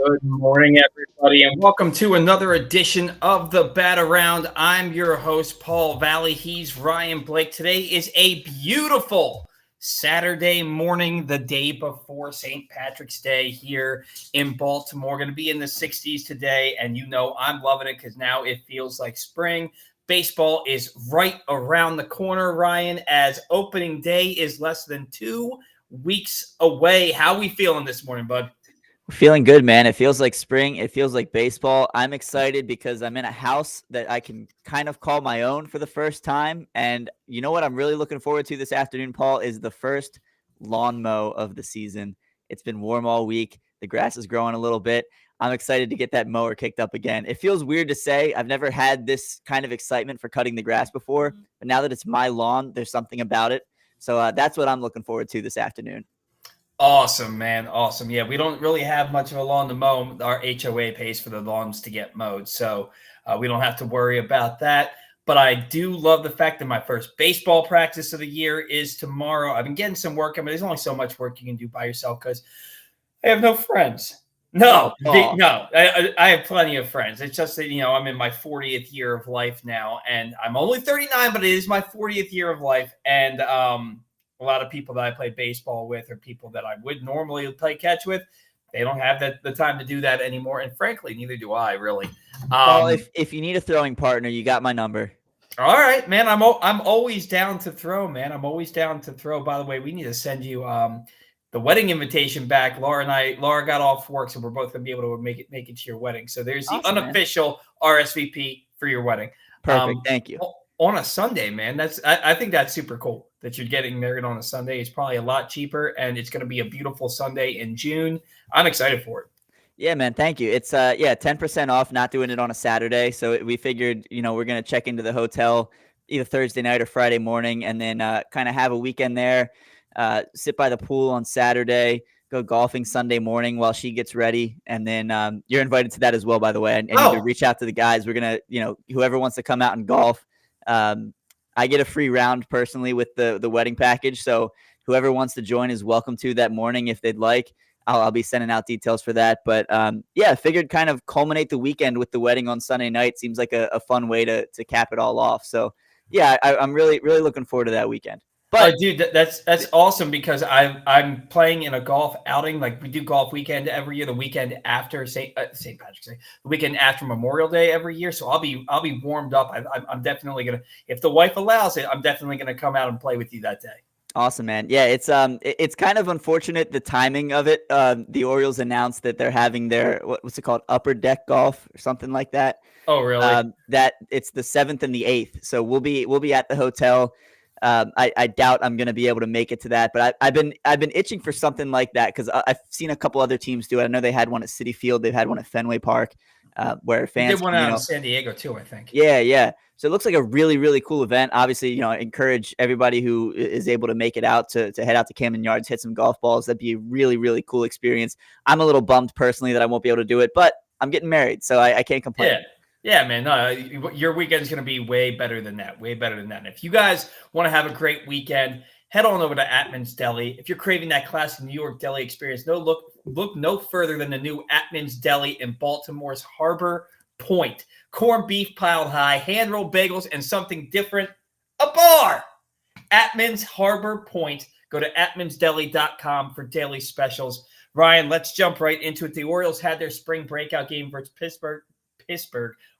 Good morning, everybody, and welcome to another edition of the Bat Around. I'm your host, Paul Valley. He's Ryan Blake. Today is a beautiful Saturday morning, the day before St. Patrick's Day here in Baltimore. Going to be in the 60s today, and you know I'm loving it because now it feels like spring. Baseball is right around the corner, Ryan, as opening day is less than 2 weeks away. How we feeling this morning, bud? Feeling good, man. It feels like spring. It feels like baseball. I'm excited because I'm in a house that I can kind of call my own for the first time. And you know what I'm really looking forward to this afternoon, Paul, is the first lawn mow of the season. It's been warm all week. The grass is growing a little bit. I'm excited to get that mower kicked up again. It feels weird to say. I've never had this kind of excitement for cutting the grass before, but now that it's my lawn, there's something about it. So that's what I'm looking forward to this afternoon. Awesome, man. Awesome. Yeah, we don't really have much of a lawn to mow. Our HOA pays for the lawns to get mowed, so we don't have to worry about that. But I do love the fact that my first baseball practice of the year is tomorrow. I've been getting some work. I mean, there's only so much work you can do by yourself because I have no friends. No, Oh. no, I have plenty of friends. It's just that, I'm in my 40th year of life now, and I'm only 39, but it is my 40th year of life. And a lot of people that I play baseball with or people that I would normally play catch with, they don't have the time to do that anymore. And frankly, neither do I really. Paul, if you need a throwing partner, you got my number. All right, man. I'm always down to throw, man. I'm always down to throw. By the way, we need to send you the wedding invitation back. Laura got off work, so we're both gonna be able to make it to your wedding. So there's the Awesome, man. unofficial RSVP for your wedding. Perfect. Thank you. On a Sunday, man. I think that's super cool that you're getting married on a Sunday. It's probably a lot cheaper, and it's going to be a beautiful Sunday in June. I'm excited for it. Yeah, man. Thank you. It's 10% off, not doing it on a Saturday. So we figured, we're going to check into the hotel either Thursday night or Friday morning and then kind of have a weekend there, sit by the pool on Saturday, go golfing Sunday morning while she gets ready. And then you're invited to that as well, by the way. I need to reach out to the guys. We're going to, whoever wants to come out and golf. I get a free round personally with the wedding package. So whoever wants to join is welcome to that morning if they'd like. I'll be sending out details for that. But figured kind of culminate the weekend with the wedding on Sunday night. Seems like a fun way to cap it all off. So yeah, I'm really, really looking forward to that weekend. But dude, that's awesome because I'm playing in a golf outing. Like we do golf weekend every year, the weekend after St. Patrick's Day, the weekend after Memorial Day every year. So I'll be warmed up. I'm definitely gonna, if the wife allows it, I'm definitely gonna come out and play with you that day. Awesome, man. Yeah, it's kind of unfortunate the timing of it. The Orioles announced that they're having their what's it called, upper deck golf or something like that. Oh, really? That it's the 7th and the 8th. So we'll be at the hotel. I doubt I'm going to be able to make it to that, but I've been itching for something like that because I've seen a couple other teams do it. I know they had one at Citi Field, they've had one at Fenway Park, where fans they did one out in San Diego too, I think. Yeah. So it looks like a really, really cool event. Obviously, I encourage everybody who is able to make it out to head out to Camden Yards, hit some golf balls. That'd be a really, really cool experience. I'm a little bummed personally that I won't be able to do it, but I'm getting married, so I can't complain. Yeah. Yeah, man. No, your weekend's going to be way better than that. Way better than that. And if you guys want to have a great weekend, head on over to Atman's Deli. If you're craving that classic New York deli experience, look no further than the new Atman's Deli in Baltimore's Harbor Point. Corned beef piled high, hand-rolled bagels, and something different, a bar. Atman's Harbor Point. Go to atmansdeli.com for daily specials. Ryan, let's jump right into it. The Orioles had their spring breakout game versus Pittsburgh.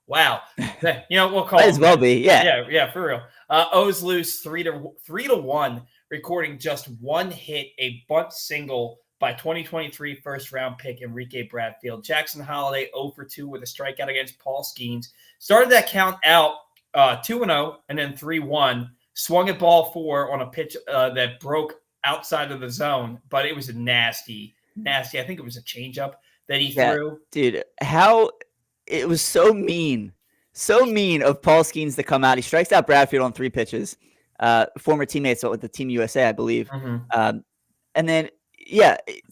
Wow. We'll call Might as well be. Yeah, for real. O's lose 3-1, recording just one hit, a bunt single by 2023 first-round pick Enrique Bradfield. Jackson Holliday 0-for-2 with a strikeout against Paul Skeens. Started that count out 2-0 and then 3-1. Swung at ball 4 on a pitch that broke outside of the zone, but it was a nasty. I think it was a changeup that he threw. Dude, it was so mean of Paul Skeens to come out. He strikes out Bradfield on 3 pitches. Former teammates with the Team USA, I believe. Mm-hmm. And then,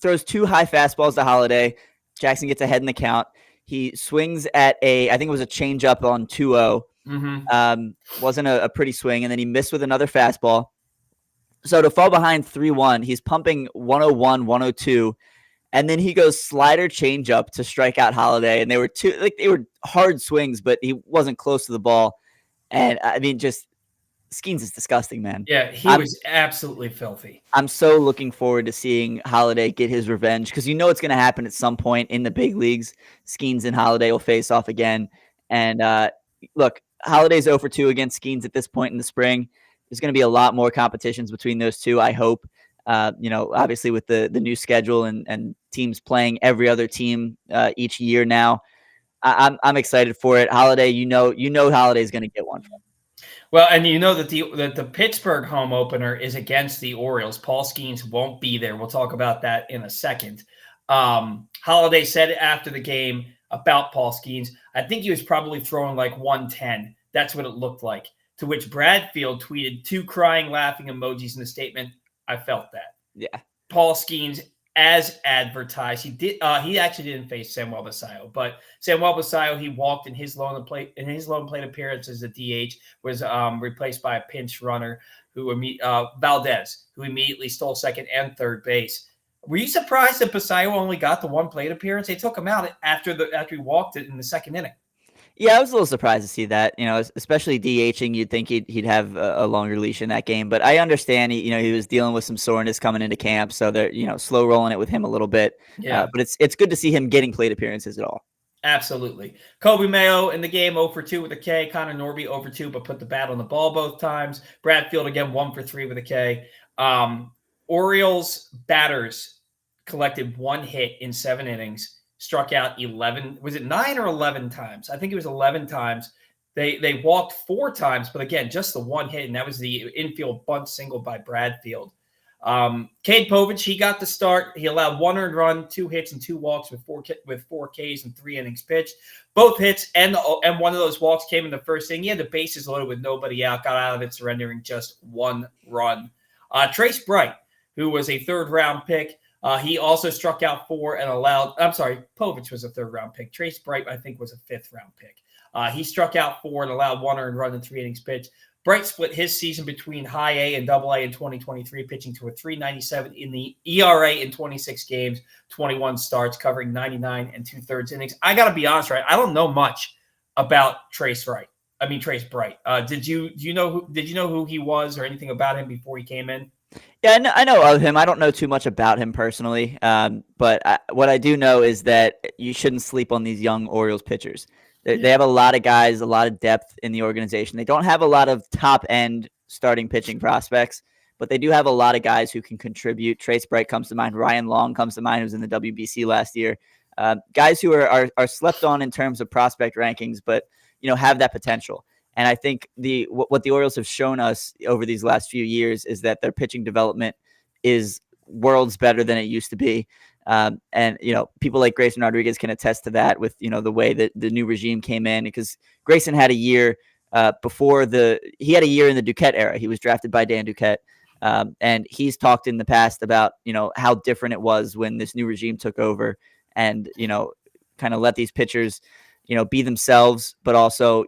throws 2 high fastballs to Holliday. Jackson gets ahead in the count. He swings at I think it was a changeup on 2-0. Mm-hmm. Wasn't a pretty swing. And then he missed with another fastball. So to fall behind 3-1, he's pumping 101, 102. And then he goes slider change up to strike out Holliday. And they were hard swings, but he wasn't close to the ball. And I mean, just Skeens is disgusting, man. Yeah, he was absolutely filthy. I'm so looking forward to seeing Holliday get his revenge because it's going to happen at some point in the big leagues. Skeens and Holliday will face off again. And look, Holliday's 0 for 2 against Skeens at this point in the spring. There's going to be a lot more competitions between those two, I hope. Obviously with the new schedule and teams playing every other team each year now. I'm excited for it. Holliday, Holliday's going to get one. Well, and that the Pittsburgh home opener is against the Orioles. Paul Skeens won't be there. We'll talk about that in a second. Holliday said after the game about Paul Skeens, I think he was probably throwing like 110. That's what it looked like. To which Bradfield tweeted 2 crying, laughing emojis in the statement. I felt that. Yeah. Paul Skeens, as advertised, he actually didn't face Samuel Basayo, but Samuel Basayo, he walked in his lone plate appearance as a DH, was replaced by a pinch runner Valdez, who immediately stole second and third base. Were you surprised that Basayo only got the 1 plate appearance? They took him out after he walked it in the second inning. Yeah, I was a little surprised to see that, especially DHing. You'd think he'd have a longer leash in that game, but I understand he was dealing with some soreness coming into camp, so they're slow rolling it with him a little bit. Yeah, but it's good to see him getting plate appearances at all. Absolutely. Coby Mayo in the game 0 for 2 with a K. Connor Norby 0 for 2, but put the bat on the ball both times. Bradfield again 1 for 3 with a K. Orioles batters collected 1 hit in 7 innings. Struck out 11, was it 9 or 11 times? I think it was 11 times. They walked 4 times, but again, just the 1 hit, and that was the infield bunt single by Bradfield. Cade Povich, he got the start. He allowed 1 earned run, 2 hits, and 2 walks with 4 Ks and 3 innings pitched. Both hits and one of those walks came in the first inning. He had the bases loaded with nobody out, got out of it, surrendering just 1 run. Trace Bright, who was a 3rd-round pick, he also struck out 4 and allowed – I'm sorry, Povich was a 3rd-round pick. Trace Bright, I think, was a 5th-round pick. He struck out 4 and allowed 1 earned run and 3 innings pitched. Bright split his season between high A and double A in 2023, pitching to a 3.97 in the ERA in 26 games, 21 starts, covering 99 2/3 innings. I got to be honest, right? I don't know much about Trace Bright. Did you know who he was or anything about him before he came in? Yeah, I know of him. I don't know too much about him personally, but what I do know is that you shouldn't sleep on these young Orioles pitchers. They have a lot of guys, a lot of depth in the organization. They don't have a lot of top-end starting pitching prospects, but they do have a lot of guys who can contribute. Trace Bright comes to mind. Ryan Long comes to mind, who was in the WBC last year. Guys who are slept on in terms of prospect rankings, but have that potential. And I think what the Orioles have shown us over these last few years is that their pitching development is worlds better than it used to be. And people like Grayson Rodriguez can attest to that with, the way that the new regime came in, because Grayson had a year he had a year in the Duquette era. He was drafted by Dan Duquette. And he's talked in the past about, how different it was when this new regime took over and, kind of let these pitchers, be themselves, but also,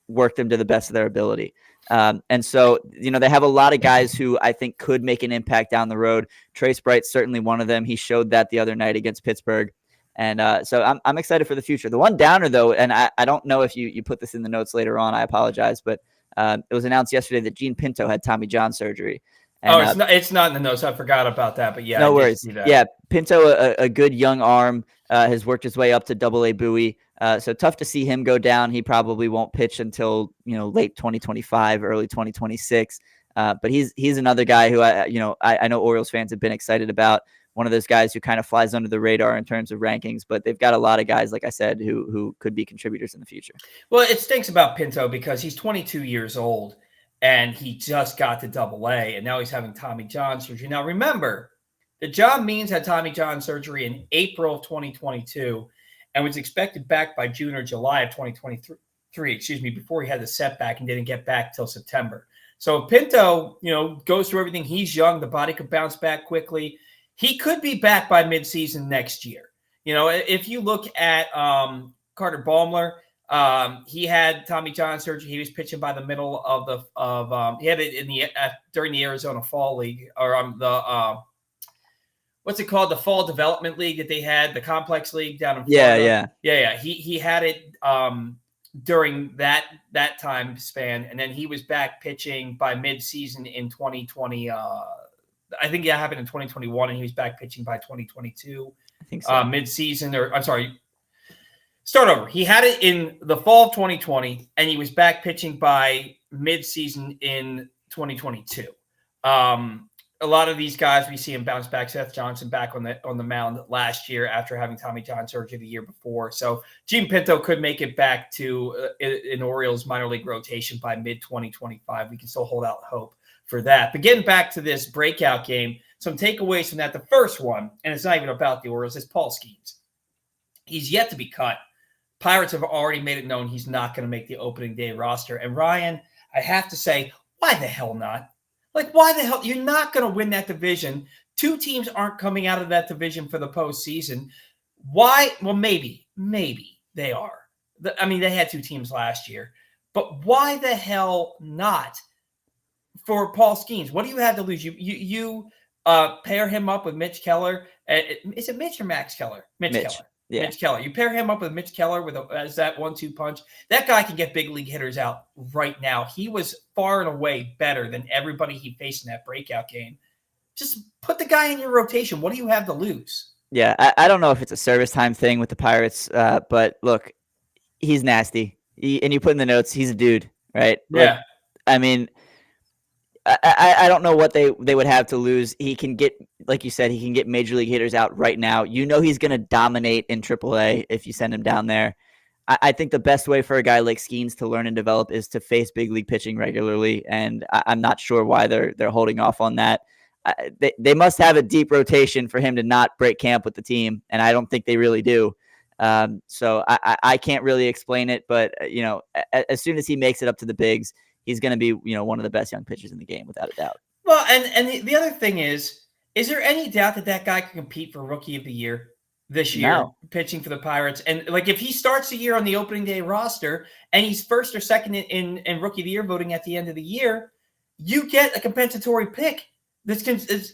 work them to the best of their ability. And so, they have a lot of guys who I think could make an impact down the road. Trace Bright's certainly one of them. He showed that the other night against Pittsburgh. And so I'm excited for the future. The one downer, though, and I don't know if you put this in the notes later on, I apologize, but it was announced yesterday that Gene Pinto had Tommy John surgery. And, it's not in the notes. I forgot about that, but yeah. No worries. Yeah, Pinto, a good young arm, has worked his way up to AA Bowie. So tough to see him go down. He probably won't pitch until, late 2025, early 2026. But he's another guy who I know Orioles fans have been excited about. One of those guys who kind of flies under the radar in terms of rankings, but they've got a lot of guys, like I said, who could be contributors in the future. Well, it stinks about Pinto because he's 22 years old and he just got to AA, and now he's having Tommy John surgery. Now, remember that John Means had Tommy John surgery in April of 2022 and was expected back by June or July of 2023, before he had the setback and didn't get back till September. So Pinto, goes through everything. He's young. The body could bounce back quickly. He could be back by midseason next year. If you look at Carter Baumler, he had Tommy John surgery. He was pitching by the middle of he had it during the Arizona Fall League, or what's it called? The fall development league that they had, the complex league down in Florida. Yeah. He had it during that time span, and then he was back pitching by mid-season in 2020. I think that happened in 2021, and he was back pitching by 2022. I think so. Mid-season, or I'm sorry, start over. He had it in the fall of 2020, and he was back pitching by mid-season in 2022. A lot of these guys, we see him bounce back. Seth Johnson back on the mound last year after having Tommy John surgery the year before. So Gene Pinto could make it back to an Orioles minor league rotation by mid-2025. We can still hold out hope for that. But getting back to this breakout game, some takeaways from that. The first one, and it's not even about the Orioles, it's Paul Skeens. He's yet to be cut. Pirates have already made it known he's not going to make the opening day roster. And Ryan, I have to say, why the hell not? Like, why the hell? You're not going to win that division. Two teams aren't coming out of that division for the postseason. Why? Well, maybe they are. I mean, they had two teams last year. But why the hell not for Paul Skeens? What do you have to lose? You pair him up with Mitch Keller. Is it Mitch or Max Keller? Mitch Keller. Yeah. Mitch Keller. You pair him up with Mitch Keller as that 1-2 punch. That guy can get big league hitters out right now. He was far and away better than everybody he faced in that breakout game. Just put the guy in your rotation. What do you have to lose? Yeah, I don't know if it's a service time thing with the Pirates, but look, he's nasty. And you put in the notes, he's a dude, right? Yeah. Like, I mean, I don't know what they would have to lose. He can get, like you said, he can get major league hitters out right now. You know he's going to dominate in AAA if you send him down there. I think the best way for a guy like Skeens to learn and develop is to face big league pitching regularly, and I'm not sure why they're holding off on that. They must have a deep rotation for him to not break camp with the team, and I don't think they really do. So I can't really explain it, but as soon as he makes it up to the bigs, he's going to be, one of the best young pitchers in the game, without a doubt. Well, and the other thing is there any doubt that guy can compete for Rookie of the Year this year, pitching for the Pirates? And like, if he starts the year on the opening day roster and he's first or second in Rookie of the Year voting at the end of the year, you get a compensatory pick that's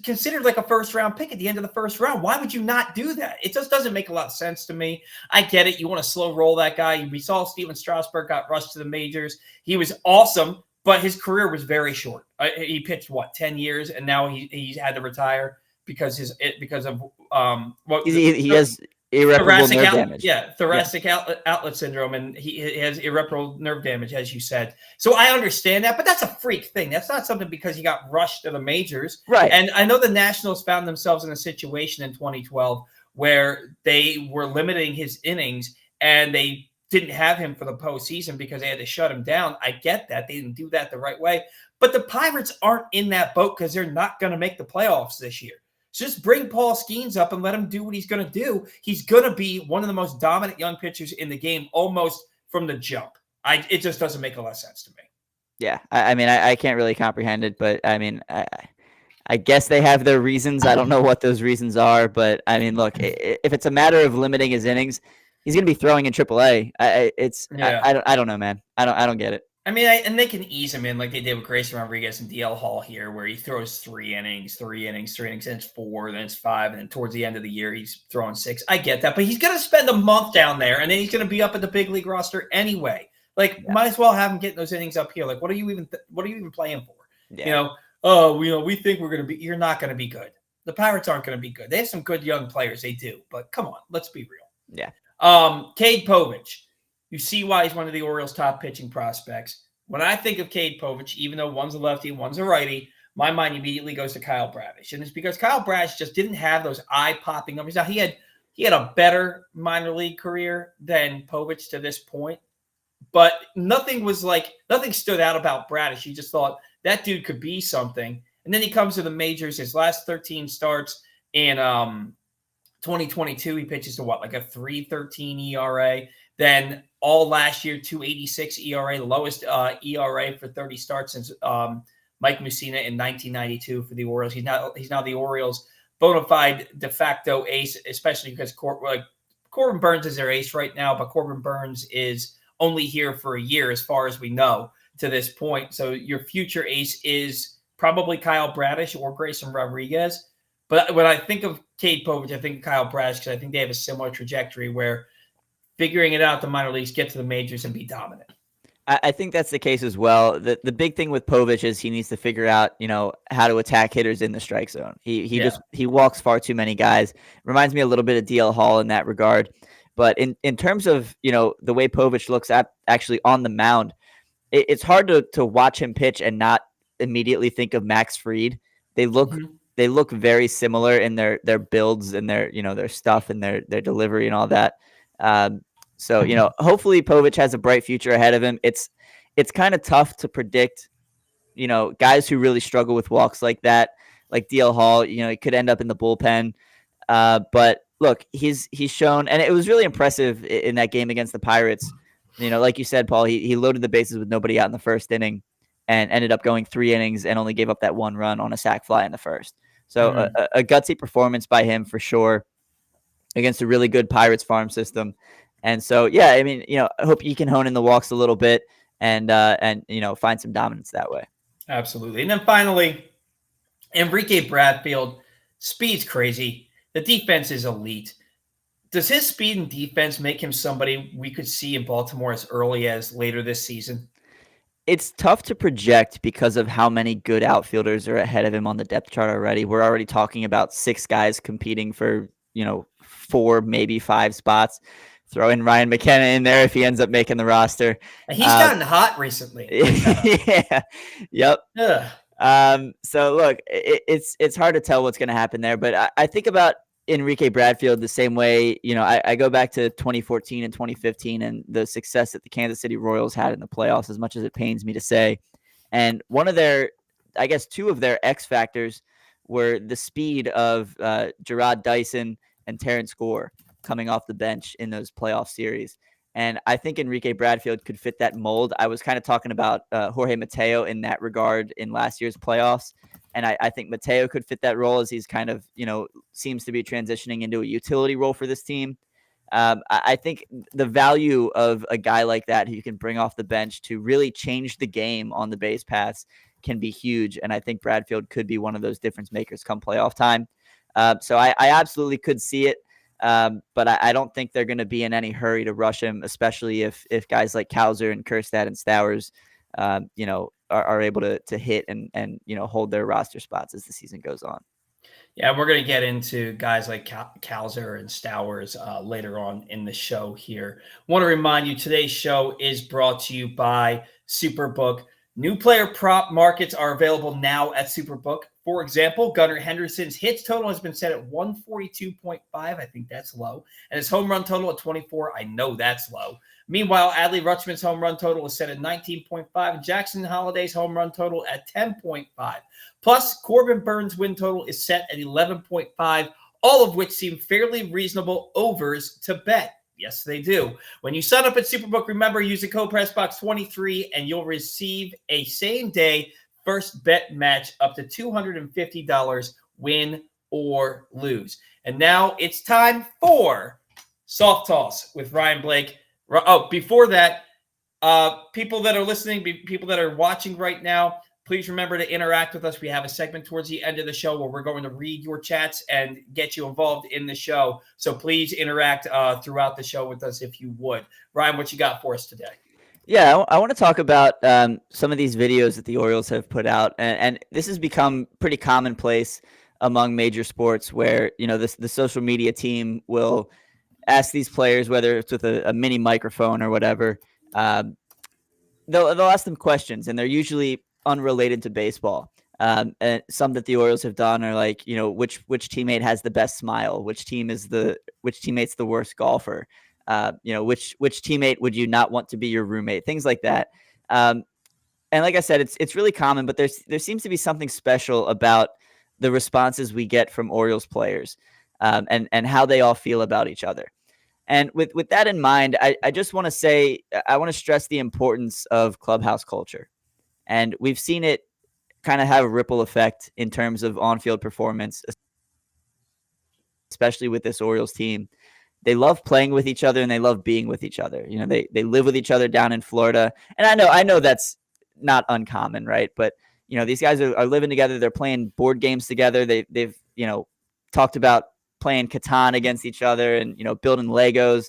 considered like a first-round pick at the end of the first round. Why would you not do that? It just doesn't make a lot of sense to me. I get it. You want to slow roll that guy. We saw Steven Strasburg got rushed to the majors. He was awesome, but his career was very short. He pitched 10 years, and now he had to retire because of he has irreparable nerve damage. Yeah, thoracic outlet syndrome, and he has irreparable nerve damage, as you said. So I understand that, but that's a freak thing. That's not something because he got rushed to the majors. Right. And I know the Nationals found themselves in a situation in 2012 where they were limiting his innings, and they didn't have him for the postseason because they had to shut him down. I get that. They didn't do that the right way. But the Pirates aren't in that boat because they're not going to make the playoffs this year. So just bring Paul Skeens up and let him do what he's going to do. He's going to be one of the most dominant young pitchers in the game almost from the jump. It just doesn't make a lot of sense to me. Yeah, I mean, I can't really comprehend it, but I mean, I guess they have their reasons. I don't know what those reasons are, but I mean, look, if it's a matter of limiting his innings, he's going to be throwing in AAA. I don't know, man. I don't get it. I mean, and they can ease him in like they did with Grayson Rodriguez and DL Hall here, where he throws 3 innings, then it's 4, then it's 5, and then towards the end of the year, he's throwing 6. I get that, but he's going to spend a month down there, and then he's going to be up at the big league roster anyway. Like, might as well have him getting those innings up here. Like, what are you even playing for? Yeah. We think we're going to be. You're not going to be good. The Pirates aren't going to be good. They have some good young players, they do, but come on, let's be real. Yeah. Cade Povich. You see why he's one of the Orioles' top pitching prospects. When I think of Cade Povich, even though one's a lefty, one's a righty, my mind immediately goes to Kyle Bradish. And it's because Kyle Bradish just didn't have those eye-popping numbers. Now, he had a better minor league career than Povich to this point, but nothing stood out about Bradish. You just thought that dude could be something. And then he comes to the majors. His last 13 starts in 2022, he pitches to like a 3.13 ERA. Then all last year, 2.86 ERA, the lowest ERA for 30 starts since Mike Mussina in 1992 for the Orioles. He's now the Orioles' bona fide de facto ace, especially because Corbin Burns is their ace right now, but Corbin Burns is only here for a year as far as we know to this point. So your future ace is probably Kyle Bradish or Grayson Rodriguez. But when I think of Cade Povich, I think of Kyle Bradish because I think they have a similar trajectory where figuring it out the minor leagues, get to the majors, and be dominant. I think that's the case as well. The big thing with Povich is he needs to figure out, how to attack hitters in the strike zone. He walks far too many guys. Reminds me a little bit of DL Hall in that regard. But in terms of, the way Povich looks at actually on the mound, it's hard to watch him pitch and not immediately think of Max Fried. They look very similar in their builds and their stuff and their delivery and all that. So, hopefully Povich has a bright future ahead of him. It's kind of tough to predict, guys who really struggle with walks like that, like DL Hall, he could end up in the bullpen. But look, he's shown, and it was really impressive in that game against the Pirates. Like you said, Paul, he loaded the bases with nobody out in the first inning and ended up going 3 innings and only gave up that 1 run on a sac fly in the first. So a gutsy performance by him for sure against a really good Pirates farm system. And so, yeah, I mean, I hope you can hone in the walks a little bit and find some dominance that way. Absolutely. And then finally, Enrique Bradfield, speed's crazy. The defense is elite. Does his speed and defense make him somebody we could see in Baltimore as early as later this season? It's tough to project because of how many good outfielders are ahead of him on the depth chart already. We're already talking about 6 guys competing for, 4, maybe 5 spots. Throw in Ryan McKenna in there if he ends up making the roster. He's gotten hot recently. Yeah. Yep. Ugh. So look, it's hard to tell what's going to happen there, but I think about Enrique Bradfield the same way. I go back to 2014 and 2015 and the success that the Kansas City Royals had in the playoffs, as much as it pains me to say. And one of their, I guess, 2 of their X factors were the speed of Gerard Dyson and Terrence Gore coming off the bench in those playoff series. And I think Enrique Bradfield could fit that mold. I was kind of talking about Jorge Mateo in that regard in last year's playoffs. And I think Mateo could fit that role as he's kind of, seems to be transitioning into a utility role for this team. I think the value of a guy like that who you can bring off the bench to really change the game on the base paths can be huge. And I think Bradfield could be one of those difference makers come playoff time. So I absolutely could see it. But I don't think they're going to be in any hurry to rush him, especially if guys like Cowser and Kjerstad and Stowers, are able to hit and hold their roster spots as the season goes on. Yeah, we're going to get into guys like Cowser and Stowers later on in the show here. Want to remind you, today's show is brought to you by Superbook. New player prop markets are available now at Superbook. For example, Gunnar Henderson's hits total has been set at 142.5. I think that's low. And his home run total at 24. I know that's low. Meanwhile, Adley Rutschman's home run total is set at 19.5. And Jackson Holliday's home run total at 10.5. Plus, Corbin Burns' win total is set at 11.5, all of which seem fairly reasonable overs to bet. Yes, they do. When you sign up at Superbook, remember, use the code PressBox23 and you'll receive a same-day first bet match up to $250, win or lose. And now it's time for Soft Toss with Ryan Blake. Oh, before that, people that are listening, people that are watching right now, please remember to interact with us. We have a segment towards the end of the show where we're going to read your chats and get you involved in the show. So please interact throughout the show with us if you would. Ryan, what you got for us today? Yeah, I want to talk about some of these videos that the Orioles have put out. And this has become pretty commonplace among major sports where, the social media team will ask these players, whether it's with a mini microphone or whatever, they'll ask them questions, and they're usually unrelated to baseball. And some that the Orioles have done are like, which teammate has the best smile, which teammate's the worst golfer, which teammate would you not want to be your roommate, things like that. And like I said, it's really common, but there seems to be something special about the responses we get from Orioles players, and how they all feel about each other. And with that in mind, I just want to say, I want to stress the importance of clubhouse culture. And we've seen it kind of have a ripple effect in terms of on-field performance, especially with this Orioles team. They love playing with each other and they love being with each other. They live with each other down in Florida. And I know that's not uncommon, right? But, these guys are living together. They're playing board games together. They've talked about playing Catan against each other and, building Legos.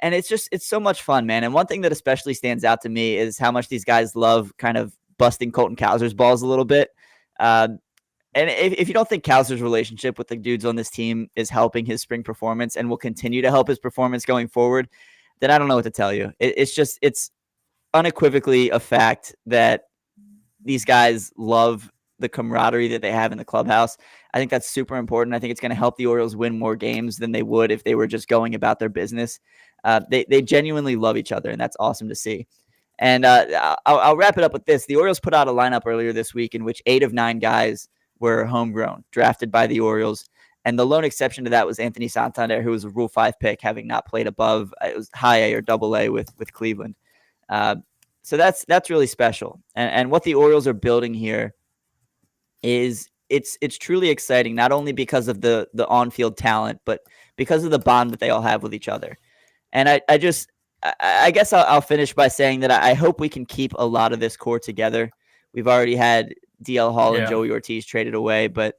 And it's so much fun, man. And one thing that especially stands out to me is how much these guys love kind of busting Colton Cowser's balls a little bit. And if you don't think Cowser's relationship with the dudes on this team is helping his spring performance and will continue to help his performance going forward, then I don't know what to tell you. It's unequivocally a fact that these guys love the camaraderie that they have in the clubhouse. I think that's super important. I think it's going to help the Orioles win more games than they would if they were just going about their business. They genuinely love each other, and that's awesome to see. And I'll wrap it up with this. The Orioles put out a lineup earlier this week in which 8 of 9 guys were homegrown, drafted by the Orioles. And the lone exception to that was Anthony Santander, who was a Rule 5 pick, having not played above it was high A or double A with Cleveland. So that's really special. And what the Orioles are building here is it's truly exciting, not only because of the on-field talent, but because of the bond that they all have with each other. And I guess I'll finish by saying that I hope we can keep a lot of this core together. We've already had DL Hall and Joey Ortiz traded away, but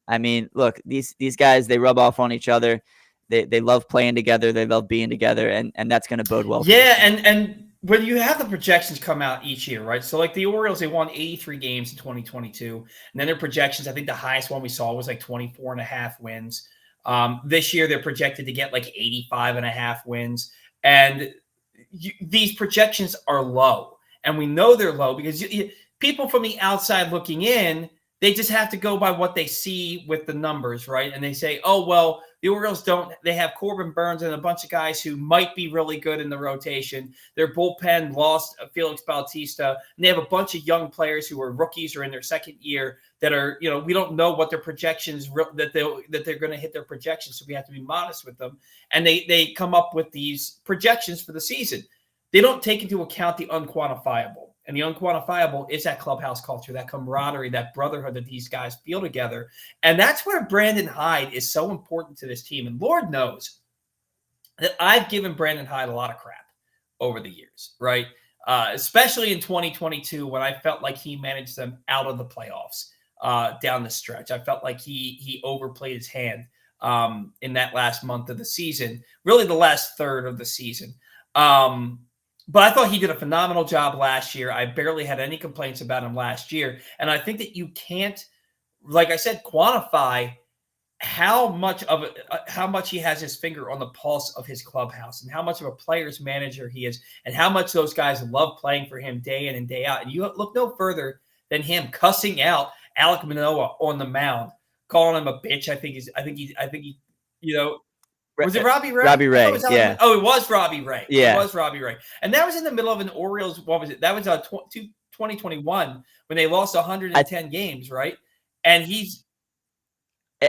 I mean, look, these guys, they rub off on each other. They love playing together. They love being together, and that's going to bode well. Yeah, and when you have the projections come out each year, right? So like the Orioles, they won 83 games in 2022, and then their projections, I think the highest one we saw was like 24 and a half wins. This year, they're projected to get like 85 and a half wins, and these projections are low, and we know they're low because people from the outside looking in, they just have to go by what they see with the numbers, right? And they say, oh, well, the Orioles they have Corbin Burns and a bunch of guys who might be really good in the rotation. Their bullpen lost Felix Bautista, and they have a bunch of young players who are rookies or in their second year that are, we don't know what their projections, that they're going to hit their projections, so we have to be modest with them. And they come up with these projections for the season. They don't take into account the unquantifiable. And the unquantifiable is that clubhouse culture, that camaraderie, that brotherhood that these guys feel together. And that's where Brandon Hyde is so important to this team. And Lord knows that I've given Brandon Hyde a lot of crap over the years, right? Especially in 2022 when I felt like he managed them out of the playoffs down the stretch. I felt like he overplayed his hand in that last month of the season, really the last third of the season. But I thought he did a phenomenal job last year. I barely had any complaints about him last year. And I think that you can't, like I said, quantify how much he has his finger on the pulse of his clubhouse and how much of a player's manager he is and how much those guys love playing for him day in and day out. And you look no further than him cussing out Alek Manoah on the mound, calling him a bitch. I think he was it Robbie Ray? Robbie Ray, yeah. Oh, it was Robbie Ray. Yeah. It was Robbie Ray. And that was in the middle of an Orioles, what was it? That was 2021 when they lost 110 games, right? And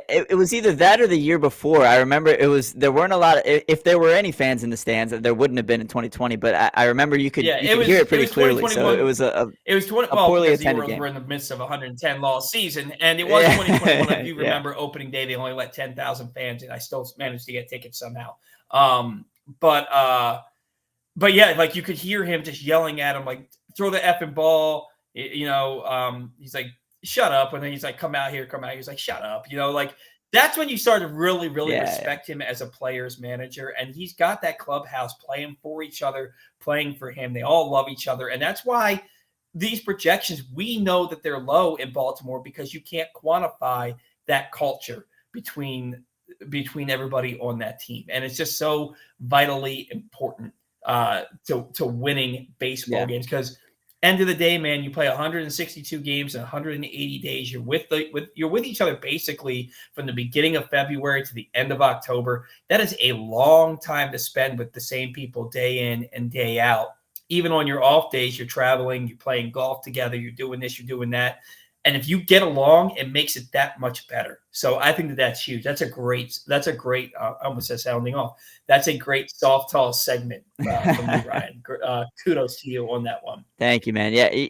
it was either that or the year before. I remember there weren't a lot of, if there were any fans in the stands, there wouldn't have been in 2020, but I remember you could hear it pretty clearly. So it was a poorly attended game. The Orioles were in the midst of a 110 loss season, and it was 2021. If you remember opening day, they only let 10,000 fans in. I still managed to get tickets somehow. But yeah, like you could hear him just yelling at him, like, throw the effing ball. He's like, shut up. And then he's like, come out here. He's like, shut up. Like that's when you start to really, really respect him as a player's manager. And he's got that clubhouse playing for each other, playing for him. They all love each other. And that's why these projections, we know that they're low in Baltimore because you can't quantify that culture between everybody on that team. And it's just so vitally important to winning baseball games because end of the day, man, you play 162 games in 180 days. You're with each other basically from the beginning of February to the end of October. That is a long time to spend with the same people day in and day out. Even on your off days, you're traveling, you're playing golf together, you're doing this, you're doing that. And if you get along, it makes it that much better. So I think that's huge. That's a great, I almost said sounding off. That's a great soft toss segment from you, Ryan. Kudos to you on that one. Thank you, man. Yeah,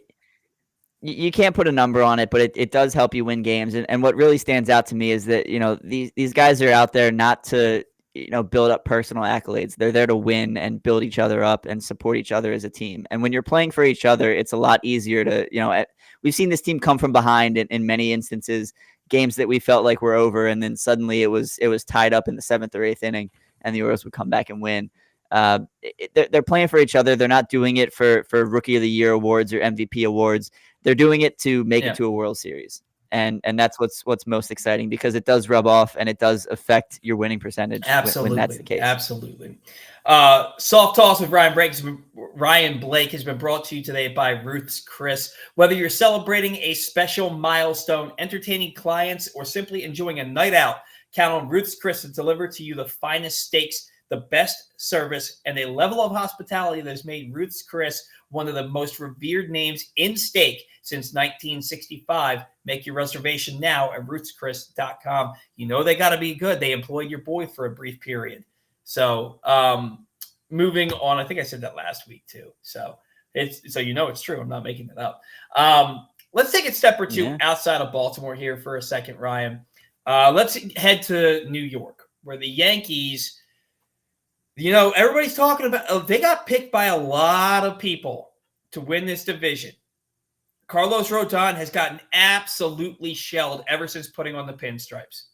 you can't put a number on it, but it does help you win games. And what really stands out to me is that, these guys are out there not to, build up personal accolades. They're there to win and build each other up and support each other as a team. And when you're playing for each other, it's a lot easier to, we've seen this team come from behind in many instances games that we felt like were over, and then suddenly it was tied up in the 7th or 8th inning, and the Orioles would come back and win. They're playing for each other. They're not doing it for Rookie of the Year awards or MVP awards. They're doing it to make it to a World Series. And that's what's most exciting, because it does rub off and it does affect your winning percentage when that's the case. Absolutely. Soft Toss with Ryan Blake has been brought to you today by Ruth's Chris. Whether you're celebrating a special milestone, entertaining clients, or simply enjoying a night out, count on Ruth's Chris to deliver to you the finest steaks, the best service, and a level of hospitality that has made Ruth's Chris one of the most revered names in steak since 1965. Make your reservation now at ruthschris.com. You know they got to be good. They employed your boy for a brief period. So moving on, I think I said that last week too. So it's true. I'm not making it up. Let's take a step or two outside of Baltimore here for a second, Ryan. Let's head to New York, where the Yankees, everybody's talking about, they got picked by a lot of people to win this division. Carlos Rodon has gotten absolutely shelled ever since putting on the pinstripes.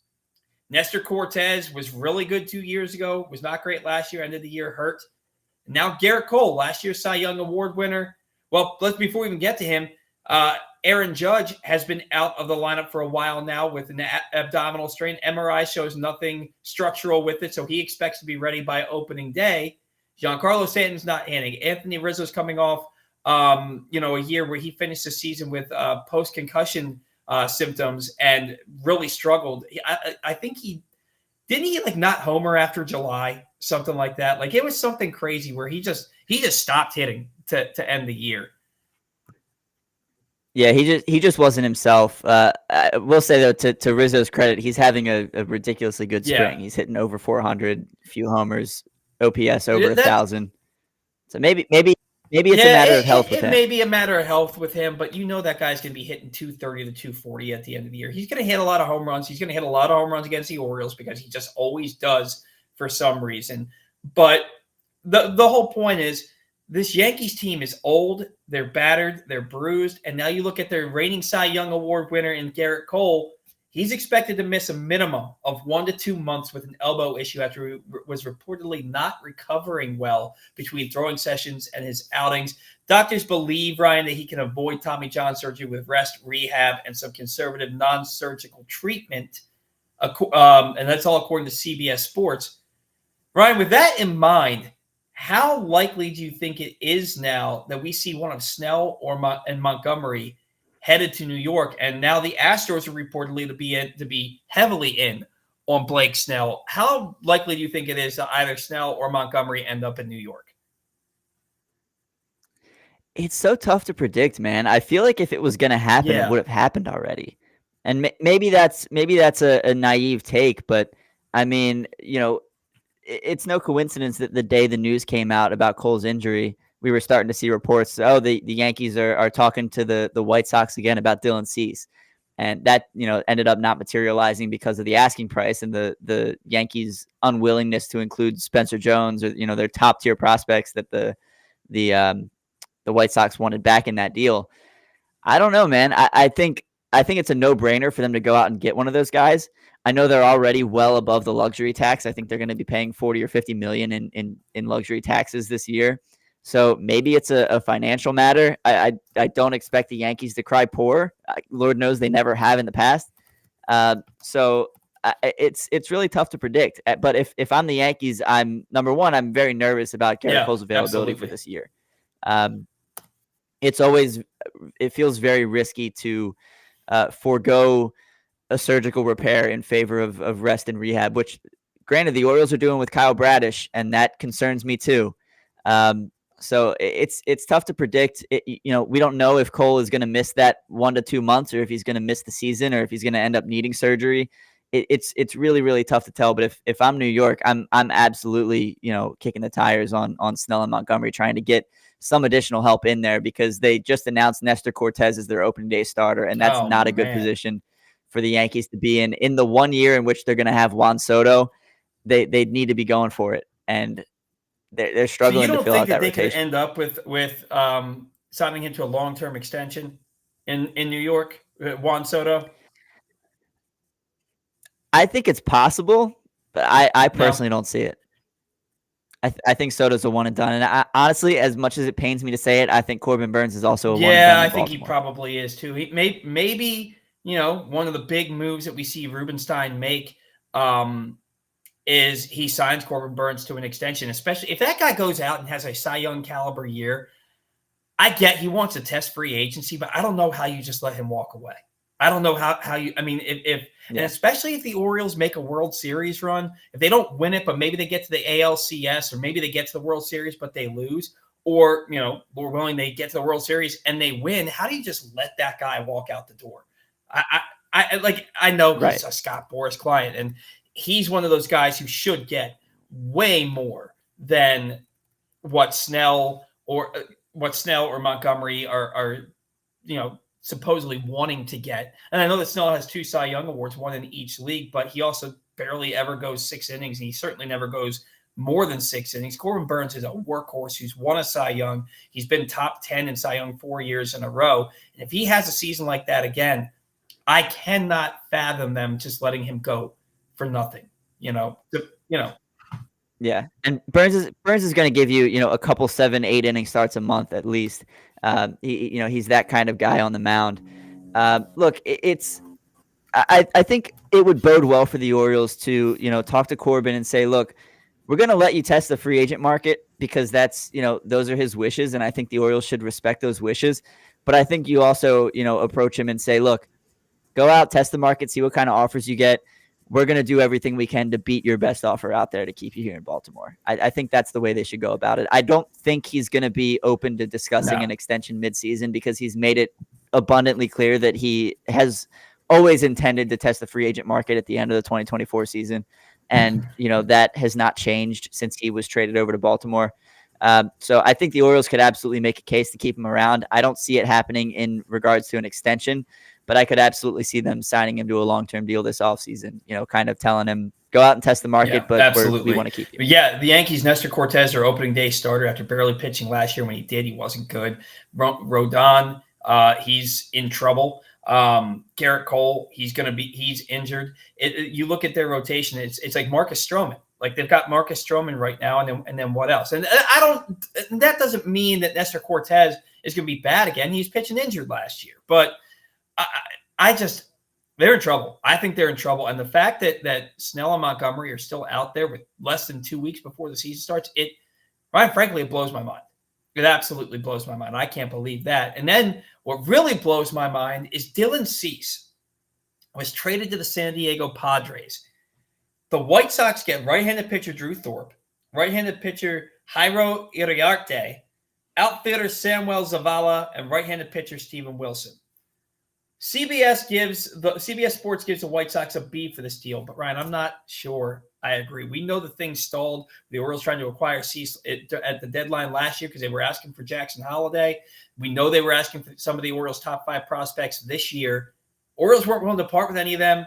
Nestor Cortez was really good 2 years ago, was not great last year, ended the year hurt. Now Garrett Cole, last year's Cy Young Award winner. Well, before we even get to him, Aaron Judge has been out of the lineup for a while now with an abdominal strain. MRI shows nothing structural with it, so he expects to be ready by opening day. Giancarlo Stanton's not hitting. Anthony Rizzo's coming off, a year where he finished the season with post-concussion symptoms and really struggled. I think he not homer after July, something like that. Like, it was something crazy where he just stopped hitting to end the year. Yeah, he just wasn't himself. I will say though, to Rizzo's credit, he's having a ridiculously good spring. He's hitting over 400, few homers, OPS over 1,000. So maybe it's a matter of health with him. It may be a matter of health with him, but that guy's going to be hitting 230 to 240 at the end of the year. He's going to hit a lot of home runs. He's going to hit a lot of home runs against the Orioles because he just always does for some reason. But the whole point is, this Yankees team is old, they're battered, they're bruised, and now you look at their reigning Cy Young Award winner in Garrett Cole. He's expected to miss a minimum of 1 to 2 months with an elbow issue after he was reportedly not recovering well between throwing sessions and his outings. Doctors believe, Ryan, that he can avoid Tommy John surgery with rest, rehab, and some conservative non-surgical treatment, and that's all according to CBS Sports. Ryan, with that in mind, how likely do you think it is now that we see one of Snell and Montgomery headed to New York? And now the Astros are reportedly to be heavily in on Blake Snell. How likely do you think it is that either Snell or Montgomery end up in New York? It's so tough to predict, man. I feel like if it was going to happen, it would have happened already. And maybe that's a naive take, but I mean, it's no coincidence that the day the news came out about Cole's injury, we were starting to see reports. The Yankees are talking to the White Sox again about Dylan Cease, and that ended up not materializing because of the asking price and the Yankees' unwillingness to include Spencer Jones or their top tier prospects that the White Sox wanted back in that deal. I don't know, man. I think it's a no-brainer for them to go out and get one of those guys. I know they're already well above the luxury tax. I think they're going to be paying $40 or $50 million in luxury taxes this year. So maybe it's a financial matter. I don't expect the Yankees to cry poor. Lord knows they never have in the past. So it's really tough to predict. But if I'm the Yankees, I'm very nervous about Garrett Cole's availability for this year. It feels very risky to forego a surgical repair in favor of rest and rehab, which granted the Orioles are doing with Kyle Bradish, and that concerns me too. So it's tough to predict. We don't know if Cole is going to miss that 1 to 2 months, or if he's going to miss the season, or if he's going to end up needing surgery. It's really, really tough to tell. But if I'm New York, I'm absolutely kicking the tires on Snell and Montgomery, trying to get some additional help in there, because they just announced Nestor Cortez as their opening day starter, and that's not a good position for the Yankees to be in. In the 1 year in which they're going to have Juan Soto, they need to be going for it, and they're struggling to fill out that rotation. They could end up with signing him to a long-term extension in New York, Juan Soto? I think it's possible, but I No. personally don't see it. I think Soto's a one and done. And honestly, as much as it pains me to say it, I think Corbin Burns is also a one and Yeah, done I in think he Baltimore. probably is too. He maybe one of the big moves that we see Rubenstein make is he signs Corbin Burns to an extension, especially if that guy goes out and has a Cy Young caliber year. I get he wants to test free agency, but I don't know how you just let him walk away. I don't know how you. I mean, if and Yeah. especially if the Orioles make a World Series run, if they don't win it, but maybe they get to the ALCS or maybe they get to the World Series but they lose, or Lord willing, they get to the World Series and they win. How do you just let that guy walk out the door? I know Right. he's a Scott Boras client, and he's one of those guys who should get way more than what Snell or Montgomery are supposedly wanting to get. And I know that Snell has 2 Cy Young awards, one in each league, but he also barely ever goes 6 innings, and he certainly never goes more than 6 innings. Corbin Burns is a workhorse who's won a Cy Young. He's been top 10 in Cy Young 4 years in a row. And if he has a season like that again, I cannot fathom them just letting him go for nothing. Yeah, and Burns is going to give you a couple 7-8 inning starts a month at least. He's that kind of guy on the mound. Look, I think it would bode well for the Orioles to talk to Corbin and say, look, we're going to let you test the free agent market because that's those are his wishes, and I think the Orioles should respect those wishes. But I think you also approach him and say, look, go out, test the market, see what kind of offers you get. We're going to do everything we can to beat your best offer out there to keep you here in Baltimore. I think that's the way they should go about it. I don't think he's going to be open to discussing an extension midseason because he's made it abundantly clear that he has always intended to test the free agent market at the end of the 2024 season. And, that has not changed since he was traded over to Baltimore. So I think the Orioles could absolutely make a case to keep him around. I don't see it happening in regards to an extension, but I could absolutely see them signing him to a long-term deal this offseason, kind of telling him, go out and test the market, but we want to keep you. But yeah, the Yankees, Nestor Cortez, their opening day starter after barely pitching last year. When he did, he wasn't good. Rodon, he's in trouble. Garrett Cole, he's injured. You look at their rotation, it's like Marcus Stroman. Like they've got Marcus Stroman right now, and then what else? And that doesn't mean that Nestor Cortez is going to be bad again. He's pitching injured last year, but they're in trouble. I think they're in trouble. And the fact that Snell and Montgomery are still out there with less than 2 weeks before the season starts, frankly, it blows my mind. It absolutely blows my mind. I can't believe that. And then what really blows my mind is Dylan Cease was traded to the San Diego Padres. The White Sox get right-handed pitcher Drew Thorpe, right-handed pitcher Jairo Iriarte, outfielder Samuel Zavala, and right-handed pitcher Steven Wilson. CBS Sports gives the White Sox a B for this deal, but Ryan, I'm not sure I agree. We know the thing stalled. The Orioles trying to acquire Cease at the deadline last year because they were asking for Jackson Holliday. We know they were asking for some of the Orioles' top 5 prospects this year. Orioles weren't willing to part with any of them.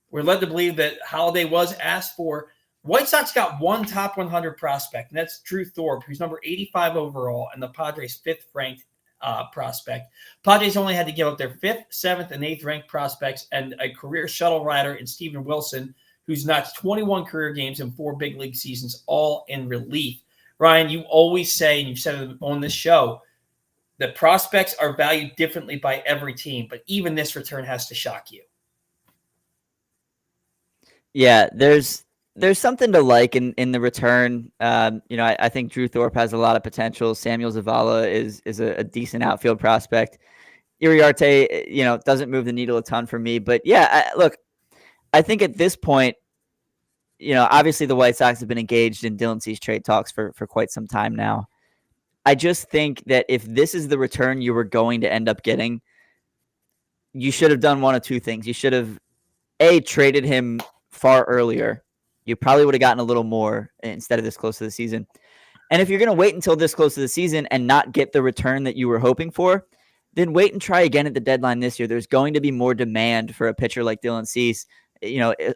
We're led to believe that Holliday was asked for. White Sox got one top 100 prospect, and that's Drew Thorpe, who's number 85 overall, and the Padres' 5th ranked prospect. Padres only had to give up their 5th, 7th, and 8th ranked prospects and a career shuttle rider in Steven Wilson, who's notched 21 career games and 4 big league seasons, all in relief. Ryan, you always say, and you've said it on this show, that prospects are valued differently by every team, but even this return has to shock you. Yeah, there's something to like in the return. I think Drew Thorpe has a lot of potential. Samuel Zavala is a decent outfield prospect. Iriarte, doesn't move the needle a ton for me. But yeah, look, I think at this point, obviously the White Sox have been engaged in Dylan Cease trade talks for quite some time now. I just think that if this is the return you were going to end up getting, you should have done one of two things. You should have, traded him far earlier. You probably would have gotten a little more instead of this close to the season. And if you're going to wait until this close to the season and not get the return that you were hoping for, then wait and try again at the deadline this year. There's going to be more demand for a pitcher like Dylan Cease,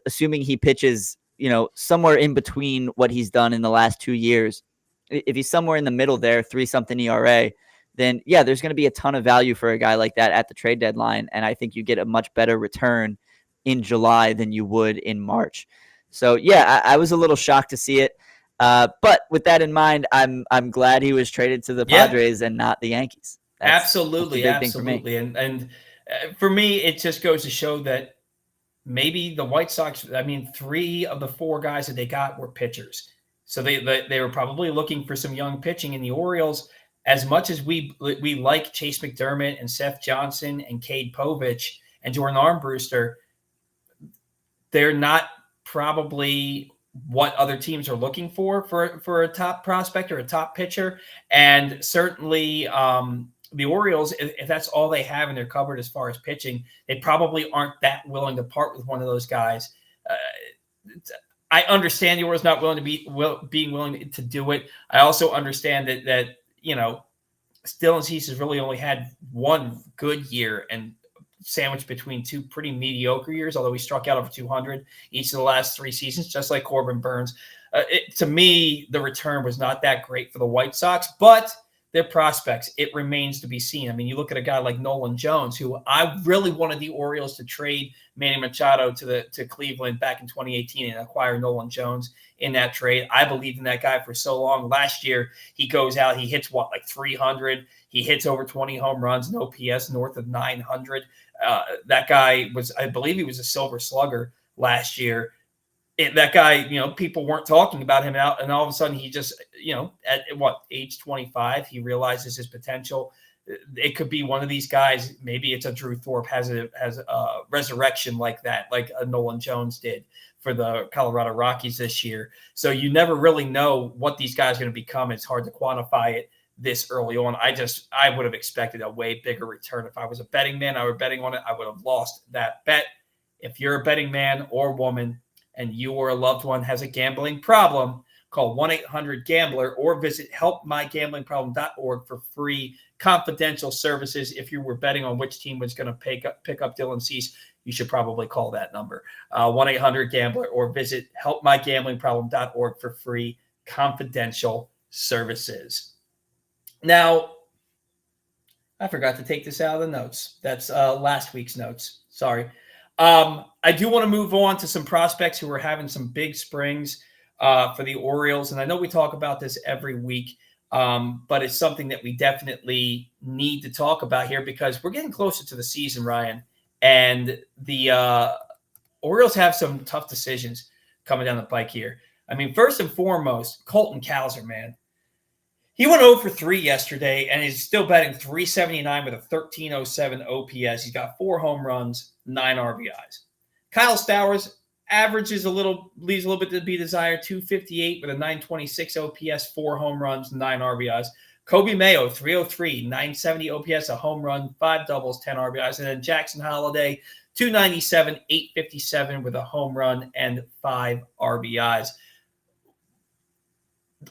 assuming he pitches, somewhere in between what he's done in the last 2 years. If he's somewhere in the middle there, 3-something ERA, then yeah, there's going to be a ton of value for a guy like that at the trade deadline. And I think you get a much better return in July than you would in March. So yeah, I was a little shocked to see it. But with that in mind, I'm glad he was traded to the Yeah, Padres and not the Yankees. That's the absolutely, big thing for me. absolutely. And for me, it just goes to show that maybe the White Sox, I mean, 3 of the 4 guys that they got were pitchers. So they were probably looking for some young pitching in the Orioles. As much as we like Chase McDermott and Seth Johnson and Cade Povich and Jordan Armbruster, they're not probably what other teams are looking for a top prospect or a top pitcher. And certainly the Orioles, if that's all they have in their cupboard as far as pitching, they probably aren't that willing to part with one of those guys. I understand the Orioles not willing to being willing to do it. I also understand that Dylan Cease has really only had one good year and sandwiched between 2 pretty mediocre years, although he struck out over 200 each of the last 3 seasons, just like Corbin Burns. To me, the return was not that great for the White Sox, but their prospects, it remains to be seen. I mean, you look at a guy like Nolan Jones, who I really wanted the Orioles to trade Manny Machado to Cleveland back in 2018 and acquire Nolan Jones in that trade. I believed in that guy for so long. Last year, he goes out, he hits like 300. He hits over 20 home runs, no OPS north of 900. That guy I believe he was a Silver Slugger last year. That guy, people weren't talking about him out, and all of a sudden he just, at age 25, he realizes his potential. It could be one of these guys. Maybe it's a Drew Thorpe has a resurrection like that, like a Nolan Jones did for the Colorado Rockies this year. So you never really know what these guys are going to become. It's hard to quantify it this early on. I would have expected a way bigger return. If I was a betting man, I were betting on it, I would have lost that bet. If you're a betting man or woman and you or a loved one has a gambling problem, call 1-800-GAMBLER or visit helpmygamblingproblem.org for free confidential services. If you were betting on which team was going to pick up Dylan Cease, you should probably call that number, 1-800-GAMBLER, or visit helpmygamblingproblem.org for free confidential services. Now, I forgot to take this out of the notes. That's last week's notes. Sorry. I do want to move on to some prospects who are having some big springs for the Orioles. And I know we talk about this every week, but it's something that we definitely need to talk about here because we're getting closer to the season, Ryan. And the Orioles have some tough decisions coming down the pike here. I mean, first and foremost, Colton Cowser, man. He went 0 for 3 yesterday, and he's still batting .379 with a 1307 OPS. He's got 4 home runs, 9 RBIs. Kyle Stowers leaves a little bit to be desired, .258 with a 926 OPS, 4 home runs, 9 RBIs. Coby Mayo, .303, 970 OPS, a home run, 5 doubles, 10 RBIs. And then Jackson Holliday, .297, 857 with a home run and 5 RBIs.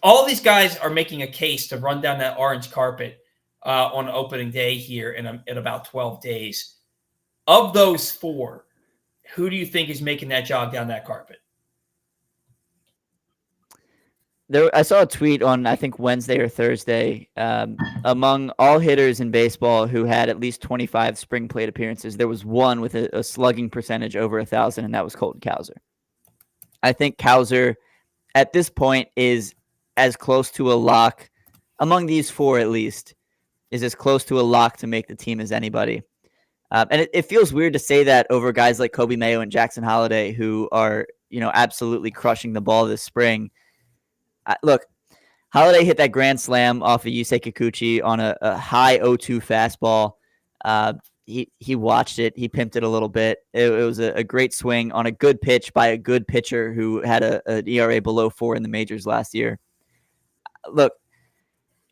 All these guys are making a case to run down that orange carpet on opening day here in about 12 days. Of those 4, who do you think is making that jog down that carpet? I saw a tweet on, I think, Wednesday or Thursday. Among all hitters in baseball who had at least 25 spring plate appearances, there was one with a slugging percentage over 1,000, and that was Colton Cowser. I think Cowser, at this point, is as close to a lock, among these 4 at least, is as close to a lock to make the team as anybody. And it feels weird to say that over guys like Coby Mayo and Jackson Holliday, who are, absolutely crushing the ball this spring. Look, Holliday hit that grand slam off of Yusei Kikuchi on a high 0-2 fastball. He watched it. He pimped it a little bit. It was a great swing on a good pitch by a good pitcher who had an ERA below 4 in the majors last year. Look,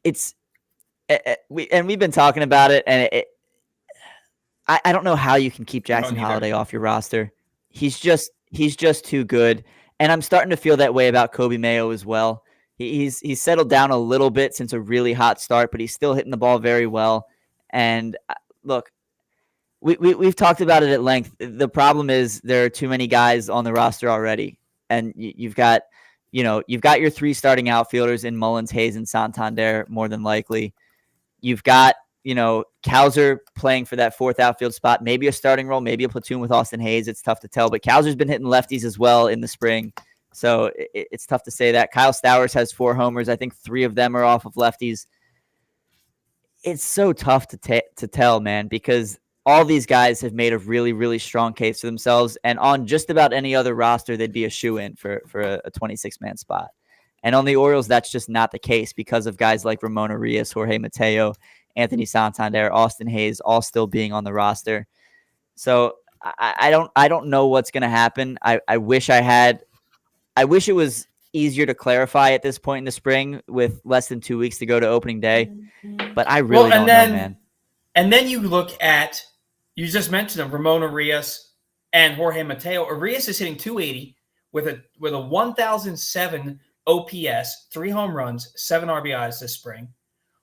we've been talking about it, and I don't know how you can keep Jackson Holliday off your roster. He's just too good, and I'm starting to feel that way about Coby Mayo as well. He's settled down a little bit since a really hot start, but he's still hitting the ball very well. And look, we've talked about it at length. The problem is there are too many guys on the roster already, and you've got your 3 starting outfielders in Mullins, Hayes, and Santander more than likely. You've got Cowser playing for that fourth outfield spot, maybe a starting role, maybe a platoon with Austin Hayes. It's tough to tell, but Cowser's been hitting lefties as well in the spring. So it's tough to say that. Kyle Stowers has 4 homers. I think 3 of them are off of lefties. It's so tough to tell, man, because all these guys have made a really, really strong case for themselves. And on just about any other roster, they'd be a shoo-in for a 26-man spot. And on the Orioles, that's just not the case because of guys like Ramon Arias, Jorge Mateo, Anthony Santander, Austin Hayes, all still being on the roster. So I don't know what's going to happen. I wish it was easier to clarify at this point in the spring with less than 2 weeks to go to opening day. But I really don't know, man. And then you look at, you just mentioned them, Ramon Arias and Jorge Mateo. Arias is hitting 280 with a 1,007 OPS, 3 home runs, 7 RBIs this spring.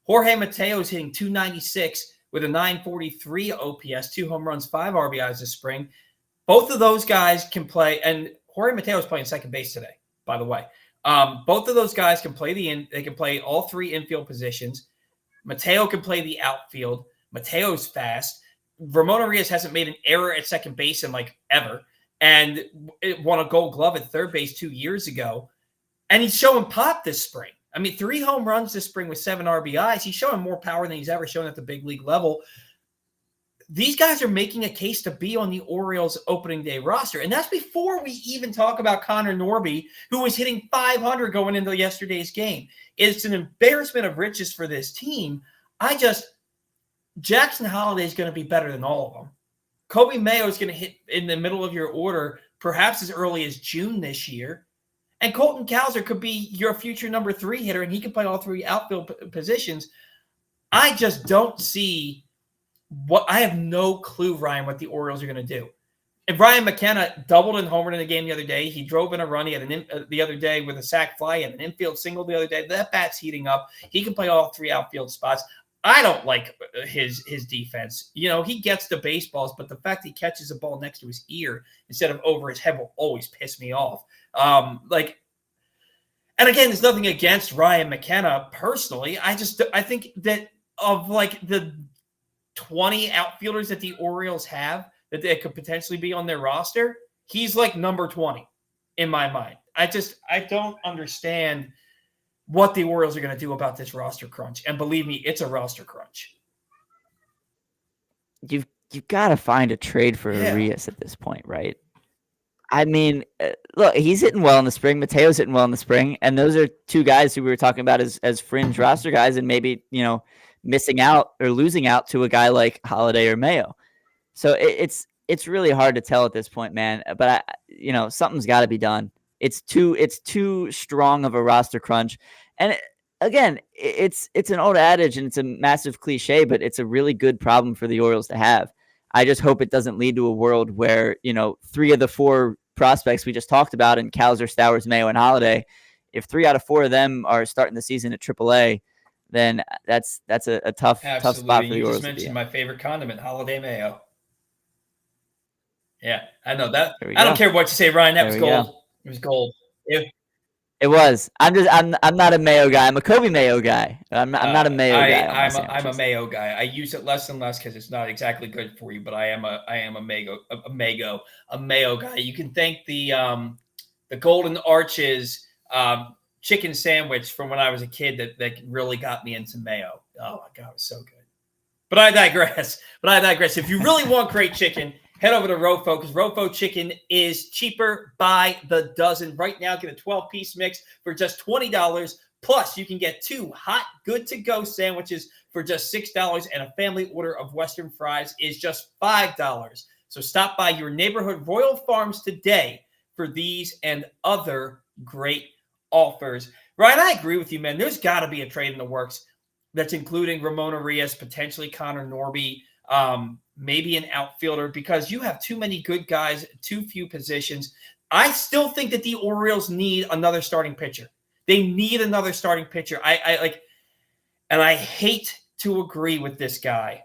Jorge Mateo is hitting 296 with a 943 OPS, 2 home runs, 5 RBIs this spring. Both of those guys can play, and Jorge Mateo is playing second base today, by the way. Both of those guys can play they can play all 3 infield positions. Mateo can play the outfield. Mateo's fast. Ramon Arias hasn't made an error at second base in ever, and it won a Gold Glove at third base 2 years ago. And he's showing pop this spring. I mean, 3 home runs this spring with 7 RBIs. He's showing more power than he's ever shown at the big league level. These guys are making a case to be on the Orioles opening day roster. And that's before we even talk about Connor Norby, who was hitting 500 going into yesterday's game. It's an embarrassment of riches for this team. Jackson Holliday is going to be better than all of them. Coby Mayo is going to hit in the middle of your order, perhaps as early as June this year. And Colton Cowser could be your future number 3 hitter, and he can play all 3 outfield positions. I just don't see I have no clue, Ryan, what the Orioles are going to do. And Ryan McKenna doubled and homered in the game the other day. He drove in a run. He had the other day with a sac fly. He had an infield single the other day. That bat's heating up. He can play all 3 outfield spots. I don't like his defense. He gets the baseballs, but the fact he catches the ball next to his ear instead of over his head will always piss me off. And again, there's nothing against Ryan McKenna personally. I think that of the 20 outfielders that the Orioles have that they could potentially be on their roster, he's number 20 in my mind. I don't understand what the Orioles are going to do about this roster crunch. And believe me, it's a roster crunch. You've got to find a trade for Arias at this point, right? I mean, look, he's hitting well in the spring. Mateo's hitting well in the spring. And those are 2 guys who we were talking about as fringe roster guys and maybe, missing out or losing out to a guy like Holliday or Mayo. So it's really hard to tell at this point, man. But something's got to be done. It's too strong of a roster crunch. And again, it's an old adage and it's a massive cliche, but it's a really good problem for the Orioles to have. I just hope it doesn't lead to a world where, 3 of the 4 prospects we just talked about in Cowser, Stowers, Mayo, and Holliday, if 3 out of 4 of them are starting the season at AAA, then that's a tough spot for the Orioles. You just mentioned my favorite condiment, Holiday Mayo. Yeah, I know that. I don't care what you say, Ryan. That was gold. It was gold. It was. I'm not a Mayo guy. I'm a Coby Mayo guy. I'm not a Mayo guy. I'm a Mayo guy. I use it less and less because it's not exactly good for you. But I am a Mayo guy. You can thank the Golden Arches chicken sandwich from when I was a kid that really got me into mayo. Oh my God, it was so good. But I digress. If you really want great chicken, head over to Rofo because Rofo chicken is cheaper by the dozen. Right now, get a 12-piece mix for just $20. Plus, you can get 2 hot, good-to-go sandwiches for just $6, and a family order of Western fries is just $5. So stop by your neighborhood Royal Farms today for these and other great offers. Ryan, I agree with you, man. There's got to be a trade in the works that's including Ramon Arias, potentially Connor Norby, maybe an outfielder, because you have too many good guys, too few positions. I still think that the Orioles need another starting pitcher. They need another starting pitcher. And I hate to agree with this guy.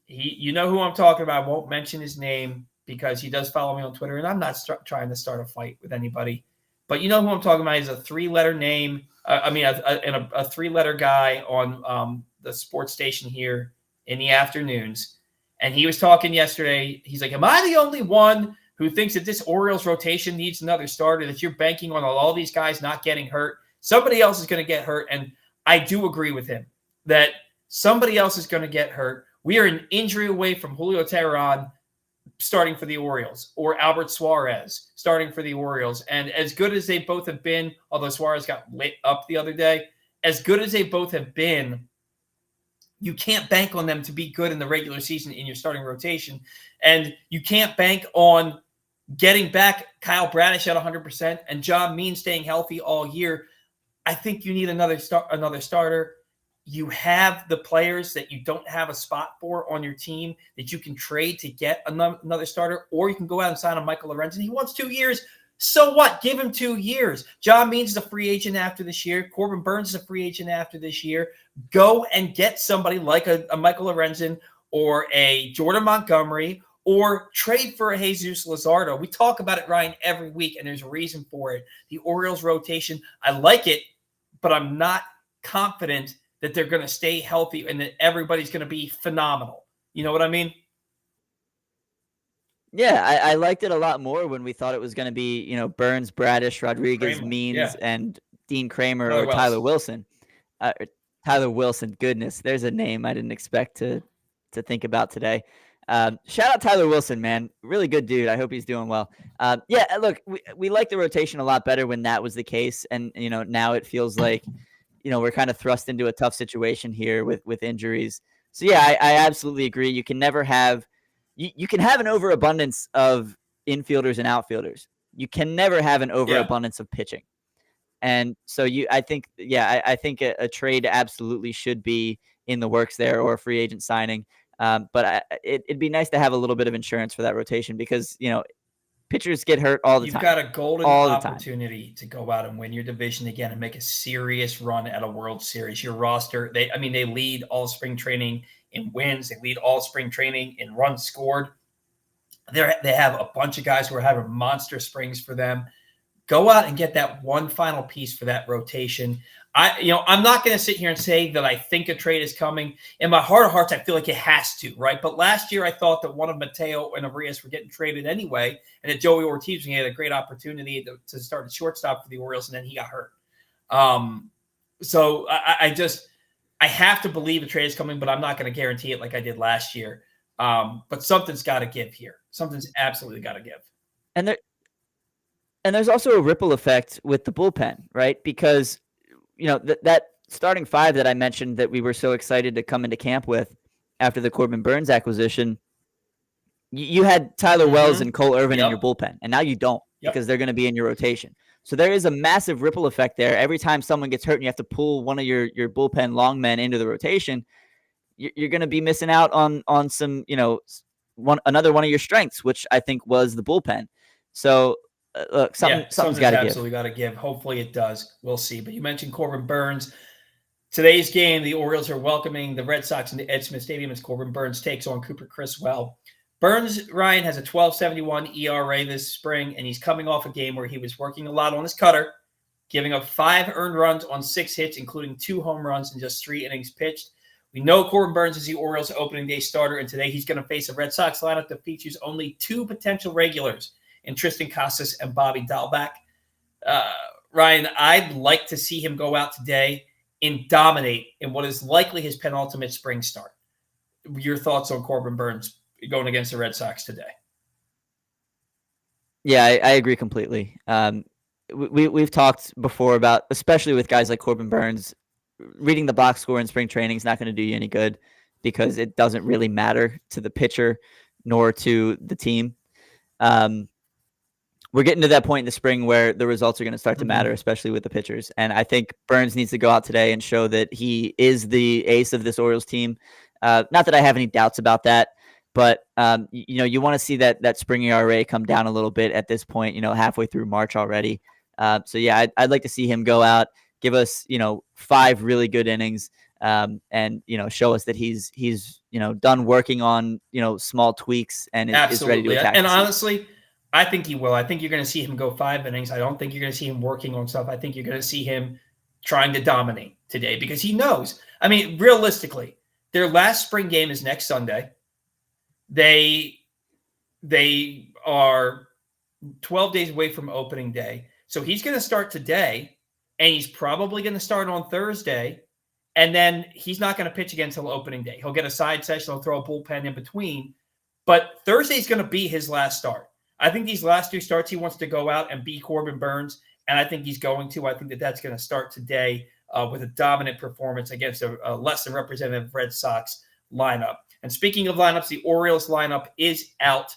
You know who I'm talking about. I won't mention his name because he does follow me on Twitter, and I'm not trying to start a fight with anybody. But you know who I'm talking about. He's a 3-letter name. A 3-letter guy on the sports station here in the afternoons. And he was talking yesterday. He's like, am I the only one who thinks that this Orioles rotation needs another starter, that you're banking on all these guys not getting hurt? Somebody else is going to get hurt. And I do agree with him that somebody else is going to get hurt. We are an injury away from Julio Teheran starting for the Orioles, or Albert Suarez starting for the Orioles. And as good as they both have been, although Suarez got lit up the other day, as good as they both have been, you can't bank on them to be good in the regular season in your starting rotation. And you can't bank on getting back Kyle Bradish at 100% and John Means staying healthy all year. I think you need another starter. You have the players that you don't have a spot for on your team that you can trade to get another starter, or you can go out and sign a Michael Lorenzen. He wants 2 years. So what? Give him 2 years. John Means is a free agent after this year. Corbin Burns is a free agent after this year. Go and get somebody like a Michael Lorenzen or a Jordan Montgomery, or trade for a Jesus Luzardo. We talk about it, Ryan, every week, and there's a reason for it. The Orioles rotation, I like it, but I'm not confident that they're going to stay healthy and that everybody's going to be phenomenal. You know what I mean? Yeah, I liked it a lot more when we thought it was going to be, Burns, Bradish, Rodriguez, Kramer, Means, and Dean Kramer Tyler or Tyler Wilson. Tyler Wilson, goodness, there's a name I didn't expect to think about today. Shout out Tyler Wilson, man. Really good dude. I hope he's doing well. Yeah, look, we like the rotation a lot better when that was the case. And, now it feels like, we're kind of thrust into a tough situation here with injuries. So, yeah, I absolutely agree. You can never have you can have an overabundance of infielders and outfielders. You can never have an overabundance of pitching. And so I think a trade absolutely should be in the works there, or a free agent signing. But it'd be nice to have a little bit of insurance for that rotation, because, pitchers get hurt all the time. You've got a golden opportunity to go out and win your division again and make a serious run at a World Series. Your roster, they lead all spring training in wins. They lead all spring training in runs scored. They have a bunch of guys who are having monster springs for them. Go out and get that one final piece for that rotation. I'm not going to sit here and say that I think a trade is coming. In my heart of hearts, I feel like it has to, right? But last year, I thought that one of Mateo and Arias were getting traded anyway, and that Joey Ortiz had a great opportunity to start at shortstop for the Orioles, and then he got hurt. So I have to believe a trade is coming, but I'm not going to guarantee it like I did last year. But something's got to give here. Something's absolutely got to give. And there's also a ripple effect with the bullpen, right? Because that starting five that I mentioned that we were so excited to come into camp with after the Corbin Burns acquisition, you had Tyler Wells and Cole Irvin in your bullpen, and now you don't, because they're going to be in your rotation. So there is a massive ripple effect there. Every time someone gets hurt and you have to pull one of your bullpen long men into the rotation, you're going to be missing out on some, another one of your strengths, which I think was the bullpen. So look, something's got to give. Absolutely got to give. Hopefully it does. We'll see. But you mentioned Corbin Burns. Today's game, the Orioles are welcoming the Red Sox into Ed Smith Stadium as Corbin Burns takes on Cooper Criswell. Burns, Ryan, has a 12.71 ERA this spring, and he's coming off a game where he was working a lot on his cutter, giving up 5 earned runs on 6 hits, including 2 home runs in just 3 innings pitched. We know Corbin Burns is the Orioles' opening day starter, and today he's going to face a Red Sox lineup that features only 2 potential regulars in Tristan Casas and Bobby Dahlback. Ryan, I'd like to see him go out today and dominate in what is likely his penultimate spring start. Your thoughts on Corbin Burns going against the Red Sox today? Yeah, I agree completely. We've talked before about, especially with guys like Corbin Burns, reading the box score in spring training is not going to do you any good, because it doesn't really matter to the pitcher nor to the team. We're getting to that point in the spring where the results are going to start to matter, especially with the pitchers. And I think Burns needs to go out today and show that he is the ace of this Orioles team. Not that I have any doubts about that, but you want to see that spring ERA come down a little bit at this point, halfway through March already. So yeah, I'd like to see him go out, give us, 5 really good innings, and, show us that he's done working on, small tweaks and is ready to attack. And honestly, I think he will. I think you're going to see him go 5 innings. I don't think you're going to see him working on stuff. I think you're going to see him trying to dominate today, because he knows. I mean, realistically, Their last spring game is next Sunday. They are 12 days away from opening day. So he's going to start today, and he's probably going to start on Thursday. And then he's not going to pitch again until opening day. He'll get a side session. He'll throw a bullpen in between. But Thursday's going to be his last start. I think these last 2 starts, he wants to go out and beat Corbin Burns. And I think he's going to. I think that's going to start today with a dominant performance against a less than representative Red Sox lineup. And speaking of lineups, the Orioles lineup is out.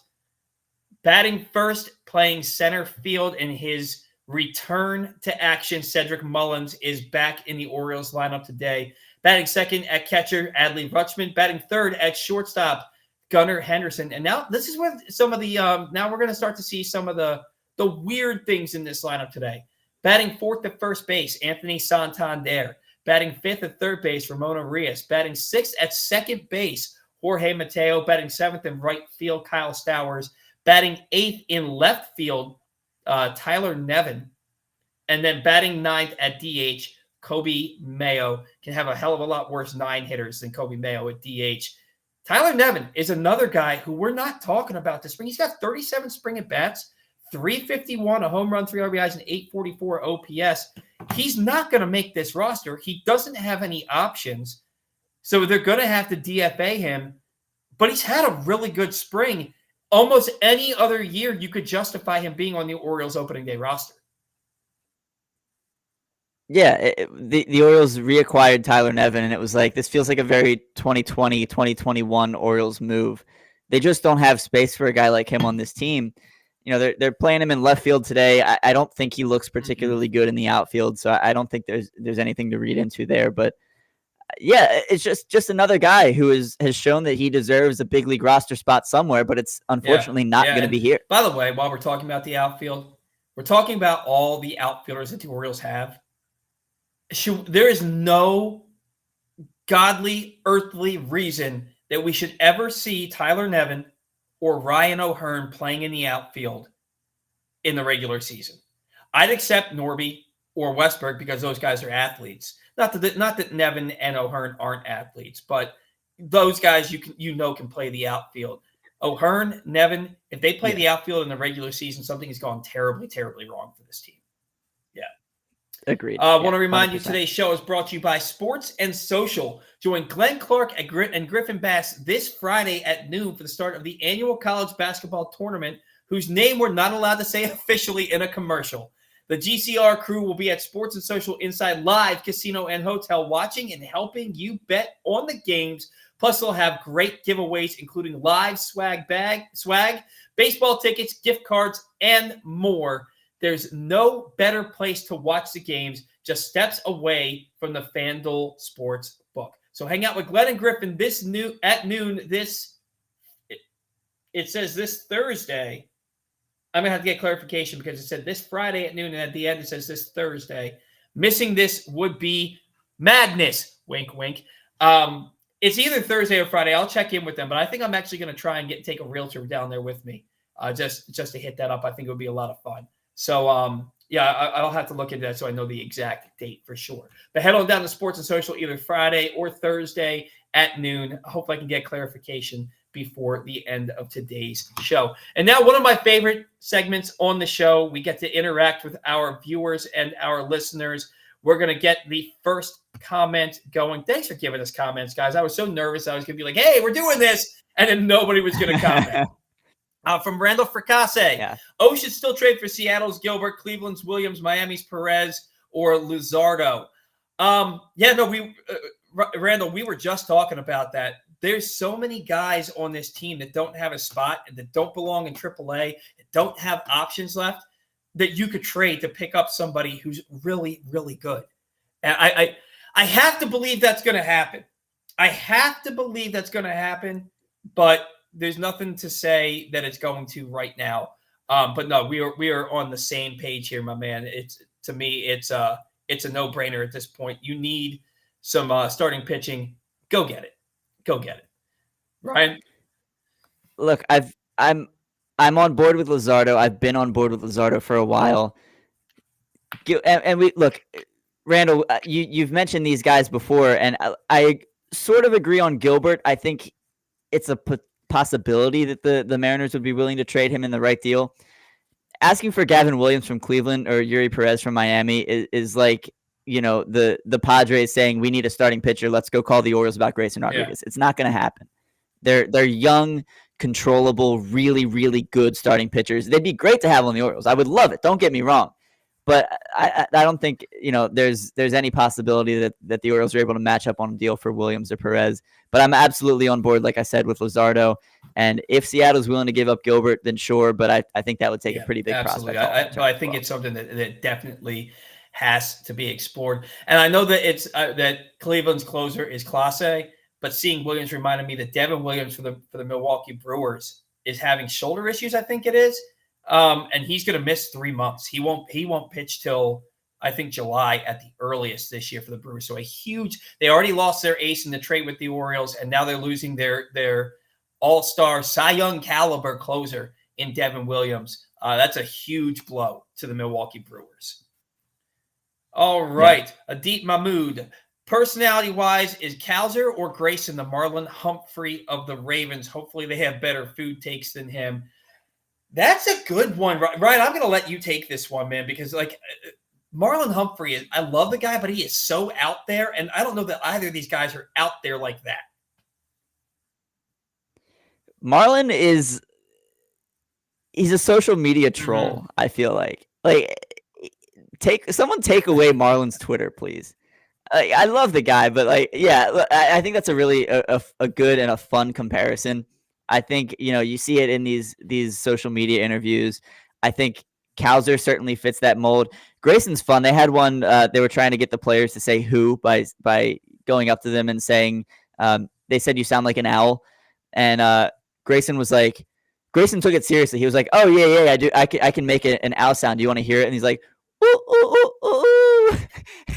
Batting first, playing center field in his return to action, Cedric Mullins is back in the Orioles lineup today. Batting second at catcher, Adley Rutschman. Batting third at shortstop, Gunnar Henderson. And now this is what some of the now we're going to start to see some of the weird things in this lineup today. Batting fourth at first base, Anthony Santander. Batting fifth at third base, Ramon Arias. Batting sixth at second base, Jorge Mateo. Batting seventh in right field, Kyle Stowers. Batting eighth in left field, Tyler Nevin. And then batting ninth at DH, Coby Mayo. Can have a hell of a lot worse 9 hitters than Coby Mayo at DH. Tyler Nevin is another guy who we're not talking about this spring. He's got 37 spring at-bats, 351, a home run, 3 RBIs, and 844 OPS. He's not going to make this roster. He doesn't have any options, so they're going to have to DFA him. But he's had a really good spring. Almost any other year, you could justify him being on the Orioles opening day roster. Yeah, the Orioles reacquired Tyler Nevin, and it was like, this feels like a very 2020, 2021 Orioles move. They just don't have space for a guy like him on this team. You know, they're playing him in left field today. I don't think he looks particularly good in the outfield, so I don't think there's anything to read into there. But yeah, it's just another guy who has shown that he deserves a big league roster spot somewhere, but it's unfortunately not going to be here. By the way, while we're talking about the outfield, we're talking about all the outfielders that the Orioles have. There is no godly, earthly reason that we should ever see Tyler Nevin or Ryan O'Hearn playing in the outfield in the regular season. I'd accept Norby or Westberg because those guys are athletes. Not that Nevin and O'Hearn aren't athletes, but those guys can play the outfield. O'Hearn, Nevin, if they play the outfield in the regular season, something has gone terribly, terribly wrong for this team. Yeah. Agreed. I want to remind you, today's show is brought to you by Sports and Social. Join Glenn Clark and Griffin Bass this Friday at noon for the start of the annual college basketball tournament, whose name we're not allowed to say officially in a commercial. The GCR crew will be at Sports and Social inside live casino and hotel, watching and helping you bet on the games. Plus, they'll have great giveaways, including live swag, baseball tickets, gift cards, and more. There's no better place to watch the games, just steps away from the FanDuel Sports Book. So hang out with Glenn and Griffin at noon. It says this Thursday. I'm going to have to get clarification because it said this Friday at noon, and at the end it says this Thursday. Missing this would be madness. Wink, wink. It's either Thursday or Friday. I'll check in with them, but I think I'm actually going to try and take a realtor down there with me just to hit that up. I think it would be a lot of fun. So, I'll have to look into that so I know the exact date for sure. But head on down to Sports and Social either Friday or Thursday at noon. I hope I can get clarification before the end of today's show. And now one of my favorite segments on the show, we get to interact with our viewers and our listeners. We're going to get the first comment going. Thanks for giving us comments, guys. I was so nervous. I was going to be like, hey, we're doing this. And then nobody was going to comment. From Randall Fricasse. Yeah. O should still trade for Seattle's Gilbert, Cleveland's Williams, Miami's Perez, or Luzardo. Randall, we were just talking about that. There's so many guys on this team that don't have a spot and that don't belong in AAA, that don't have options left, that you could trade to pick up somebody who's really, really good. And I have to believe that's going to happen. But there's nothing to say that it's going to right now. But no, we are on the same page here, my man. It's a no-brainer at this point. You need some starting pitching. Go get it. Ryan? Look, I'm on board with Luzardo. I've been on board with Luzardo for a while. And we look, Randall, you've mentioned these guys before, and I sort of agree on Gilbert. I think it's a possibility that the Mariners would be willing to trade him in the right deal. Asking for Gavin Williams from Cleveland or Yuri Perez from Miami is like, the Padres saying we need a starting pitcher. Let's go call the Orioles about Grayson Rodriguez. Yeah. It's not going to happen. They're young, controllable, really, really good starting pitchers. They'd be great to have on the Orioles. I would love it. Don't get me wrong. But I don't think, there's any possibility that the Orioles are able to match up on a deal for Williams or Perez. But I'm absolutely on board, like I said, with Luzardo. And if Seattle's willing to give up Gilbert, then sure. But I think that would take a pretty big prospect. I think it's something that definitely has to be explored. And I know that it's that Cleveland's closer is Clase, but seeing Williams reminded me that Devin Williams for the Milwaukee Brewers is having shoulder issues, I think it is. And he's going to miss 3 months. He won't pitch till I think July at the earliest this year for the Brewers. So they already lost their ace in the trade with the Orioles, and now they're losing their all-star Cy Young caliber closer in Devin Williams. That's a huge blow to the Milwaukee Brewers. All right. Yeah. Adit Mahmood. Personality-wise, is Cowser or Grayson the Marlon Humphrey of the Ravens? Hopefully they have better food takes than him. That's a good one, Ryan. I'm going to let you take this one, man, because Marlon Humphrey, I love the guy, but he is so out there, and I don't know that either of these guys are out there like that. Marlon he's a social media troll. Mm-hmm. I feel like take away Marlon's Twitter, please. I love the guy, but I think that's a really a good and a fun comparison. I think, you see it in these social media interviews. I think Cowser certainly fits that mold. Grayson's fun. They had one, they were trying to get the players to say who by going up to them and saying, they said, "You sound like an owl." And Grayson took it seriously. He was like, "Oh yeah, I do. I can make an owl sound. Do you want to hear it?" And he's like, "Ooh, ooh, ooh, ooh."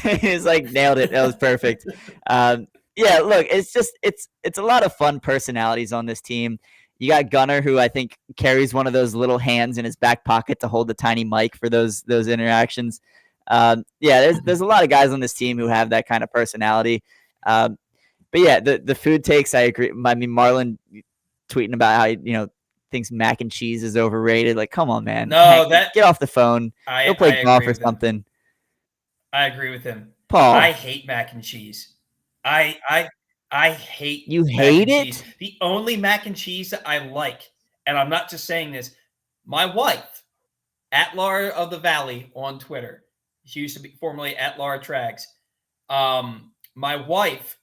He's like, nailed it. That was perfect. Yeah, look, it's a lot of fun personalities on this team. You got Gunnar, who I think carries one of those little hands in his back pocket to hold the tiny mic for those interactions. There's a lot of guys on this team who have that kind of personality. But yeah, the food takes, I agree. I mean, Marlon tweeting about how thinks mac and cheese is overrated. Like, come on, man. No, get off the phone. Go play golf or something. I agree with him. Paul, I hate mac and cheese. I hate. You hate it? Cheese. The only mac and cheese that I like, and I'm not just saying this, my wife, at Laura of the Valley on Twitter, she used to be formerly at Laura Trags. My wife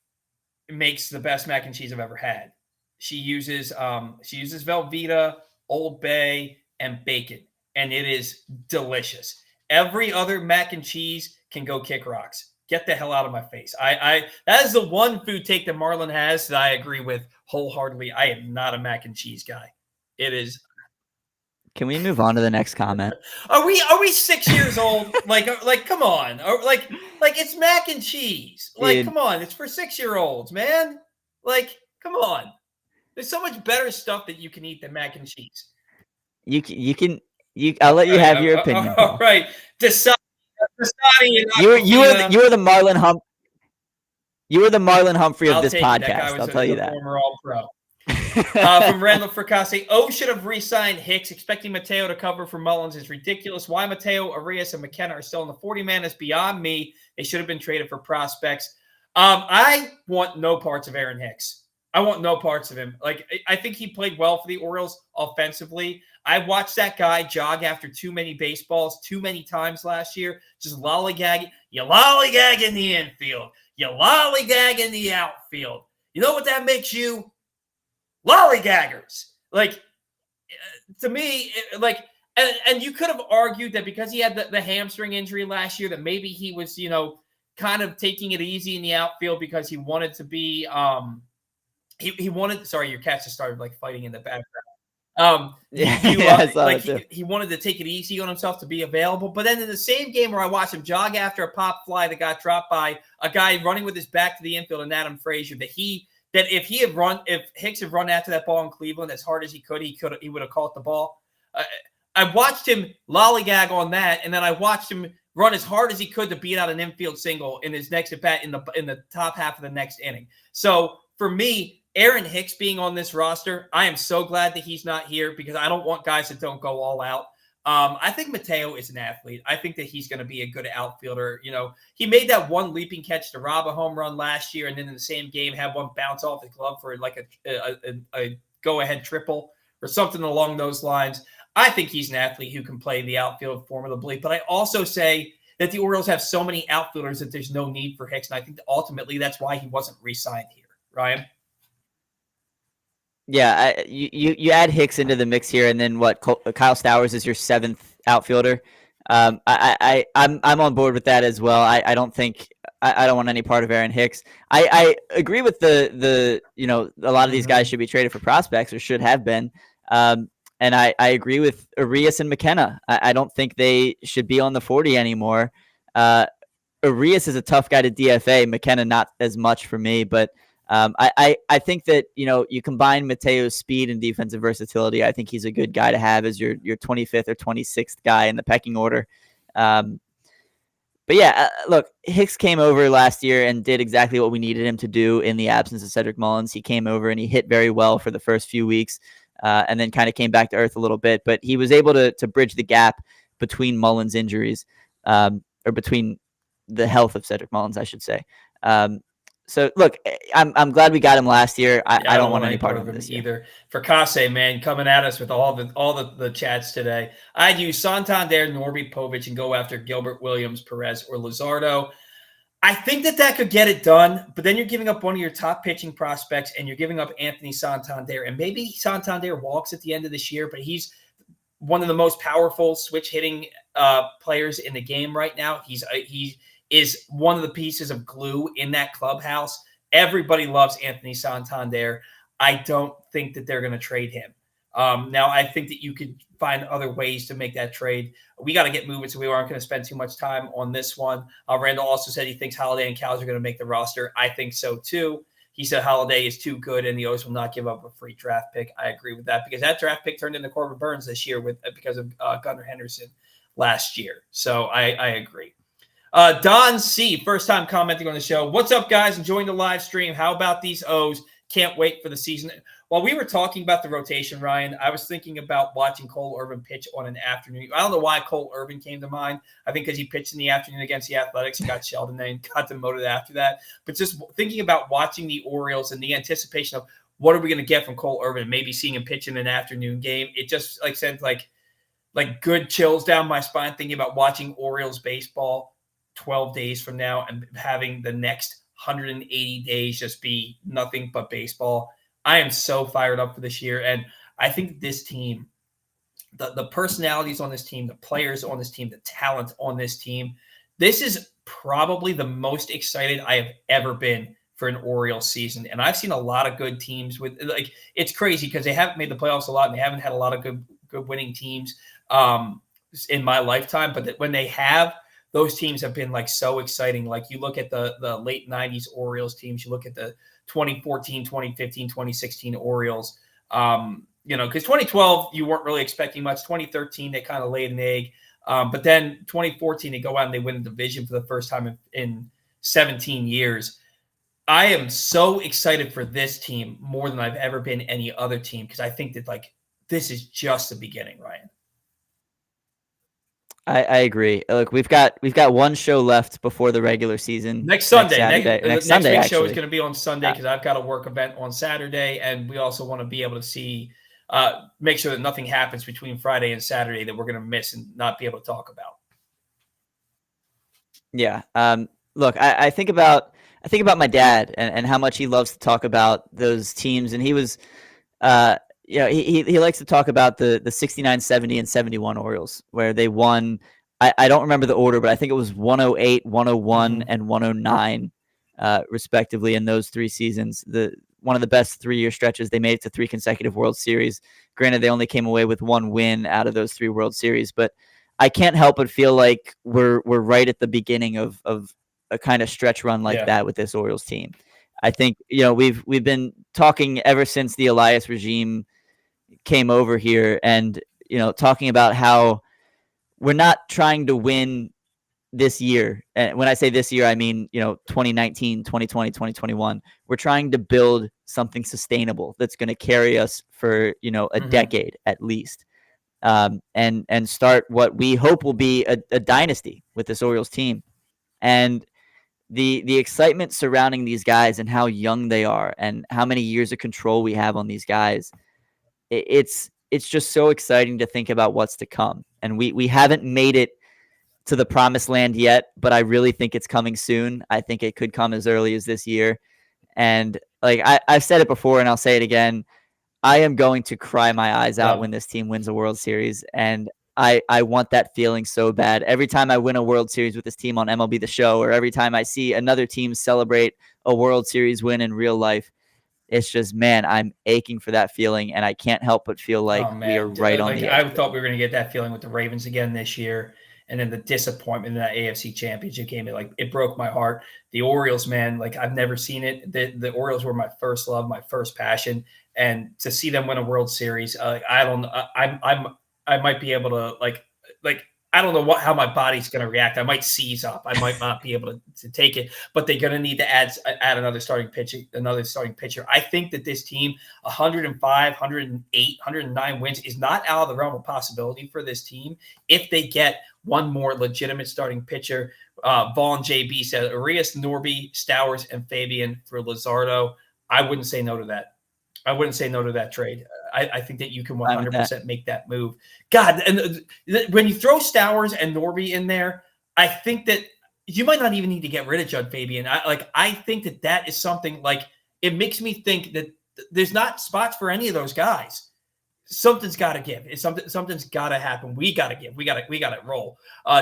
makes the best mac and cheese I've ever had. She uses Velveeta, Old Bay, and bacon, and it is delicious. Every other mac and cheese can go kick rocks. Get the hell out of my face. That is the one food take that Marlon has that I agree with wholeheartedly. I am not a mac and cheese guy. It is. Can we move on to the next comment? Are we 6 years old? like come on. Like it's mac and cheese. Like, come on. It's for 6-year-olds, man. Like, come on. There's so much better stuff that you can eat than mac and cheese. I'll let you have your opinion. All right. You were the Marlon Humphrey of this podcast. I'll tell you that. Former All-Pro. From Randall Fracassi, should have re-signed Hicks. Expecting Mateo to cover for Mullins is ridiculous. Why Mateo, Arias, and McKenna are still in the 40-man is beyond me. They should have been traded for prospects. I want no parts of Aaron Hicks. I want no parts of him. I think he played well for the Orioles offensively. I watched that guy jog after too many baseballs too many times last year, just lollygagging. You lollygag in the infield. You lollygag in the outfield. You know what that makes you? Lollygaggers. To me, and you could have argued that because he had the hamstring injury last year that maybe he was, kind of taking it easy in the outfield because he wanted to be he wanted, sorry, your cats just started fighting in the background. He wanted to take it easy on himself to be available. But then in the same game where I watched him jog after a pop fly that got dropped by a guy running with his back to the infield and Adam Frazier, that if Hicks had run after that ball in Cleveland as hard as he would have caught the ball. I watched him lollygag on that, and then I watched him run as hard as he could to beat out an infield single in his next at bat in the top half of the next inning. So for me, Aaron Hicks being on this roster, I am so glad that he's not here because I don't want guys that don't go all out. I think Mateo is an athlete. I think that he's going to be a good outfielder. He made that one leaping catch to rob a home run last year, and then in the same game had one bounce off his glove for like a go-ahead triple or something along those lines. I think he's an athlete who can play the outfield formidably. But I also say that the Orioles have so many outfielders that there's no need for Hicks, and I think that ultimately that's why he wasn't re-signed here. Ryan? Yeah, you add Hicks into the mix here, and then Kyle Stowers is your seventh outfielder. I'm on board with that as well. I don't think I don't want any part of Aaron Hicks. I agree with the a lot of these guys should be traded for prospects or should have been. And I agree with Arias and McKenna. I don't think they should be on the 40 anymore. Arias is a tough guy to DFA. McKenna not as much for me, but I think that you combine Mateo's speed and defensive versatility. I think he's a good guy to have as your 25th or 26th guy in the pecking order. But yeah, look, Hicks came over last year and did exactly what we needed him to do in the absence of Cedric Mullins. He came over and he hit very well for the first few weeks, and then kind of came back to earth a little bit. But he was able to bridge the gap between Mullins' injuries, or between the health of Cedric Mullins, I should say. So look, I'm glad we got him last year. I don't want any part of him this year either. For Kase, man, coming at us with all the chats today. I'd use Santander, Norby, Povich, and go after Gilbert, Williams, Perez, or Luzardo. I think that could get it done, but then you're giving up one of your top pitching prospects, and you're giving up Anthony Santander. And maybe Santander walks at the end of this year, but he's one of the most powerful switch hitting players in the game right now. He is one of the pieces of glue in that clubhouse. Everybody loves Anthony Santander. I don't think that they're going to trade him. Now, I think that you could find other ways to make that trade. We got to get moving, so we aren't going to spend too much time on this one. Randall also said he thinks Holliday and Cowser are going to make the roster. I think so, too. He said Holliday is too good, and the O's will not give up a free draft pick. I agree with that because that draft pick turned into Corbin Burns this year because of Gunnar Henderson last year. So I agree. Don C., first time commenting on the show. What's up, guys? Enjoying the live stream. How about these O's? Can't wait for the season. While we were talking about the rotation, Ryan, I was thinking about watching Cole Irvin pitch on an afternoon. I don't know why Cole Irvin came to mind. I think because he pitched in the afternoon against the Athletics and got shelled and then got demoted after that. But just thinking about watching the Orioles and the anticipation of what are we going to get from Cole Irvin and maybe seeing him pitch in an afternoon game, it just sent like good chills down my spine thinking about watching Orioles baseball 12 days from now and having the next 180 days just be nothing but baseball. I am so fired up for this year. And I think this team, the personalities on this team, the players on this team, the talent on this team, this is probably the most excited I have ever been for an Orioles season. And I've seen a lot of good teams with it's crazy because they haven't made the playoffs a lot and they haven't had a lot of good winning teams in my lifetime. But when they have, those teams have been so exciting. Like you look at the late 90s Orioles teams, you look at the 2014, 2015, 2016 Orioles, because 2012, you weren't really expecting much. 2013, they kind of laid an egg. But then 2014, they go out and they win the division for the first time in 17 years. I am so excited for this team more than I've ever been any other team because I think that this is just the beginning, Ryan. I agree. Look, we've got one show left before the regular season. Next Sunday. Next Sunday, week's show is going to be on Sunday because I've got a work event on Saturday, and we also want to be able to see, make sure that nothing happens between Friday and Saturday that we're going to miss and not be able to talk about. Yeah. Look, I think about my dad and how much he loves to talk about those teams, and he was, he likes to talk about the 69, 70, and 71 Orioles, where they won. I don't remember the order, but I think it was 108, 101, and 109, respectively, in those 3 seasons. One of the best 3-year stretches. They made it to 3 consecutive World Series. Granted, they only came away with 1 win out of those 3 World Series, but I can't help but feel like we're right at the beginning of a kind of stretch run like that with this Orioles team. I think we've been talking ever since the Elias regime came over here, and talking about how we're not trying to win this year, and when I say this year, I mean, 2019, 2020, 2021, we're trying to build something sustainable that's going to carry us for, a decade at least. And start what we hope will be a dynasty with this Orioles team. And the excitement surrounding these guys and how young they are and how many years of control we have on these guys, it's just so exciting to think about what's to come. And we haven't made it to the promised land yet, but I really think it's coming soon. I think it could come as early as this year. And like I've said it before and I'll say it again, I am going to cry my eyes out when this team wins a World Series. And I want that feeling so bad. Every time I win a World Series with this team on MLB The Show, or every time I see another team celebrate a World Series win in real life, it's just, man, I'm aching for that feeling. And I can't help but feel like we are right on the edge. I thought we were going to get that feeling with the Ravens again this year. And then the disappointment in that AFC Championship game, it broke my heart. The Orioles, man, like I've never seen it. The Orioles were my first love, my first passion, and to see them win a World Series, I might be able to like I don't know how my body's going to react. I might seize up. I might not be able to take it, but they're going to need to add another starting pitcher. I think that this team, 105, 108, 109 wins is not out of the realm of possibility for this team if they get one more legitimate starting pitcher. Vaughn JB said Arias, Norby, Stowers, and Fabian for Luzardo. I wouldn't say no to that. I wouldn't say no to that trade. I think that you can 100% make that move. God, and when you throw Stowers and Norby in there, I think that you might not even need to get rid of Judd Fabian. I think that is something like it makes me think that there's not spots for any of those guys. Something's got to give. Something's got to happen. We got to give. We got to roll.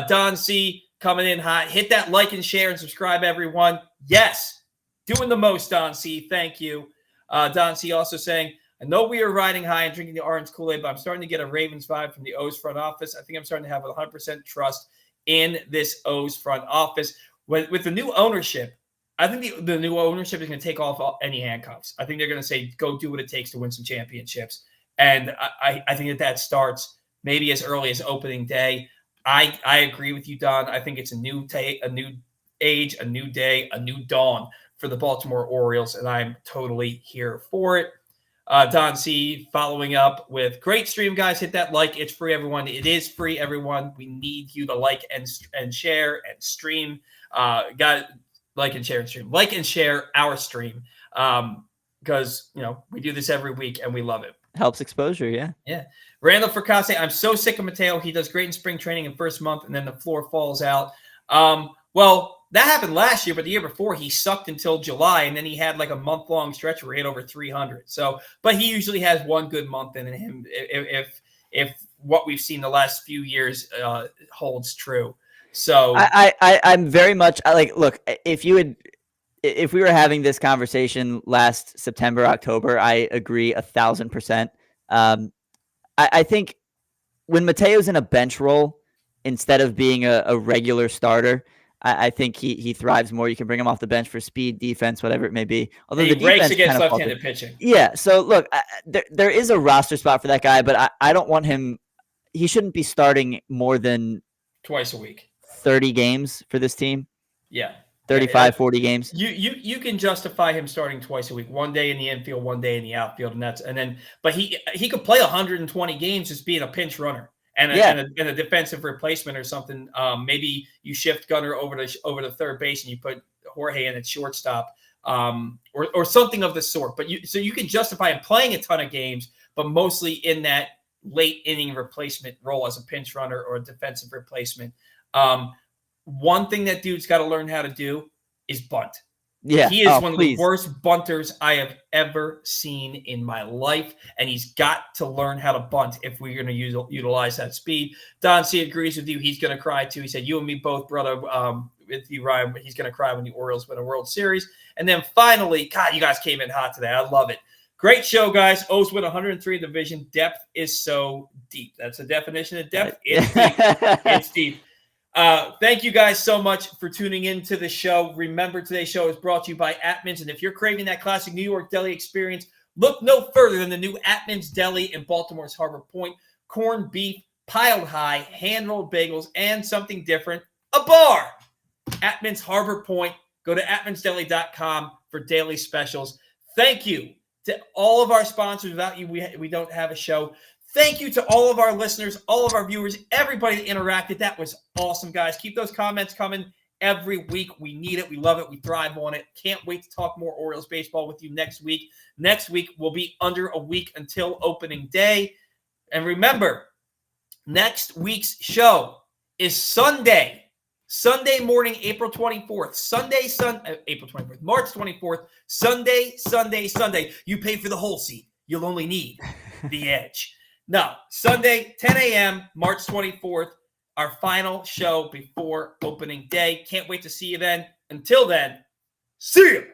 Don C coming in hot. Hit that like and share and subscribe, everyone. Yes, doing the most, Don C. Thank you. Don C also saying, I know we are riding high and drinking the orange Kool-Aid, but I'm starting to get a Ravens vibe from the O's front office. I think I'm starting to have 100% trust in this O's front office. With the new ownership, I think the new ownership is going to take off any handcuffs. I think they're going to say, go do what it takes to win some championships. And I think that starts maybe as early as opening day. I agree with you, Don. I think it's a new age, a new day, a new dawn for the Baltimore Orioles, and I'm totally here for it. Don C following up with great stream, guys. Hit that like. It's free, everyone. It is free, everyone. We need you to like and share and stream. Got like and share and stream. Like and share our stream because we do this every week and we love it. Helps exposure, yeah. Yeah. Randall Fracase, I'm so sick of Mateo. He does great in spring training in first month, and then the floor falls out. Well, that happened last year, but the year before he sucked until July, and then he had like a month-long stretch where he had over 300. So, but he usually has one good month in him if what we've seen the last few years holds true. So I'm very much look, if we were having this conversation last September, October, I agree 1,000%. I think when Mateo's in a bench role instead of being a regular starter, I think he thrives more. You can bring him off the bench for speed, defense, whatever it may be. Although he breaks against left-handed pitching. Yeah. So look, there is a roster spot for that guy, but I don't want him. He shouldn't be starting more than twice a week, 30 games for this team. Yeah. 35, 40 games. You can justify him starting twice a week, one day in the infield, one day in the outfield, but he could play 120 games just being a pinch runner. And a defensive replacement or something. Maybe you shift Gunnar over to third base and you put Jorge in at shortstop, or something of the sort. But you can justify him playing a ton of games, but mostly in that late inning replacement role as a pinch runner or a defensive replacement. One thing that dude's got to learn how to do is bunt. Yeah, he is one of the worst bunters I have ever seen in my life, and he's got to learn how to bunt if we're going to utilize that speed. Don C agrees with you. He's going to cry too. He said, "You and me both, brother." With you, Ryan, he's going to cry when the Orioles win a World Series. And then finally, God, you guys came in hot today. I love it. Great show, guys. O's win 103 in the division. Depth is so deep. That's the definition of depth. It's deep. It's deep. Thank you guys so much for tuning in to the show. Remember, today's show is brought to you by Atman's. And if you're craving that classic New York deli experience, look no further than the new Atman's Deli in Baltimore's Harbor Point. Corned beef, piled high, hand-rolled bagels, and something different, a bar. Atman's Harbor Point. Go to atmansdeli.com for daily specials. Thank you to all of our sponsors. Without you, we don't have a show. Thank you to all of our listeners, all of our viewers, everybody that interacted. That was awesome, guys. Keep those comments coming every week. We need it. We love it. We thrive on it. Can't wait to talk more Orioles baseball with you next week. Next week will be under a week until opening day. And remember, next week's show is Sunday morning, April 24th. April 24th, March 24th. Sunday. You pay for the whole seat. You'll only need the edge. No, Sunday, 10 a.m., March 24th, our final show before opening day. Can't wait to see you then. Until then, see you.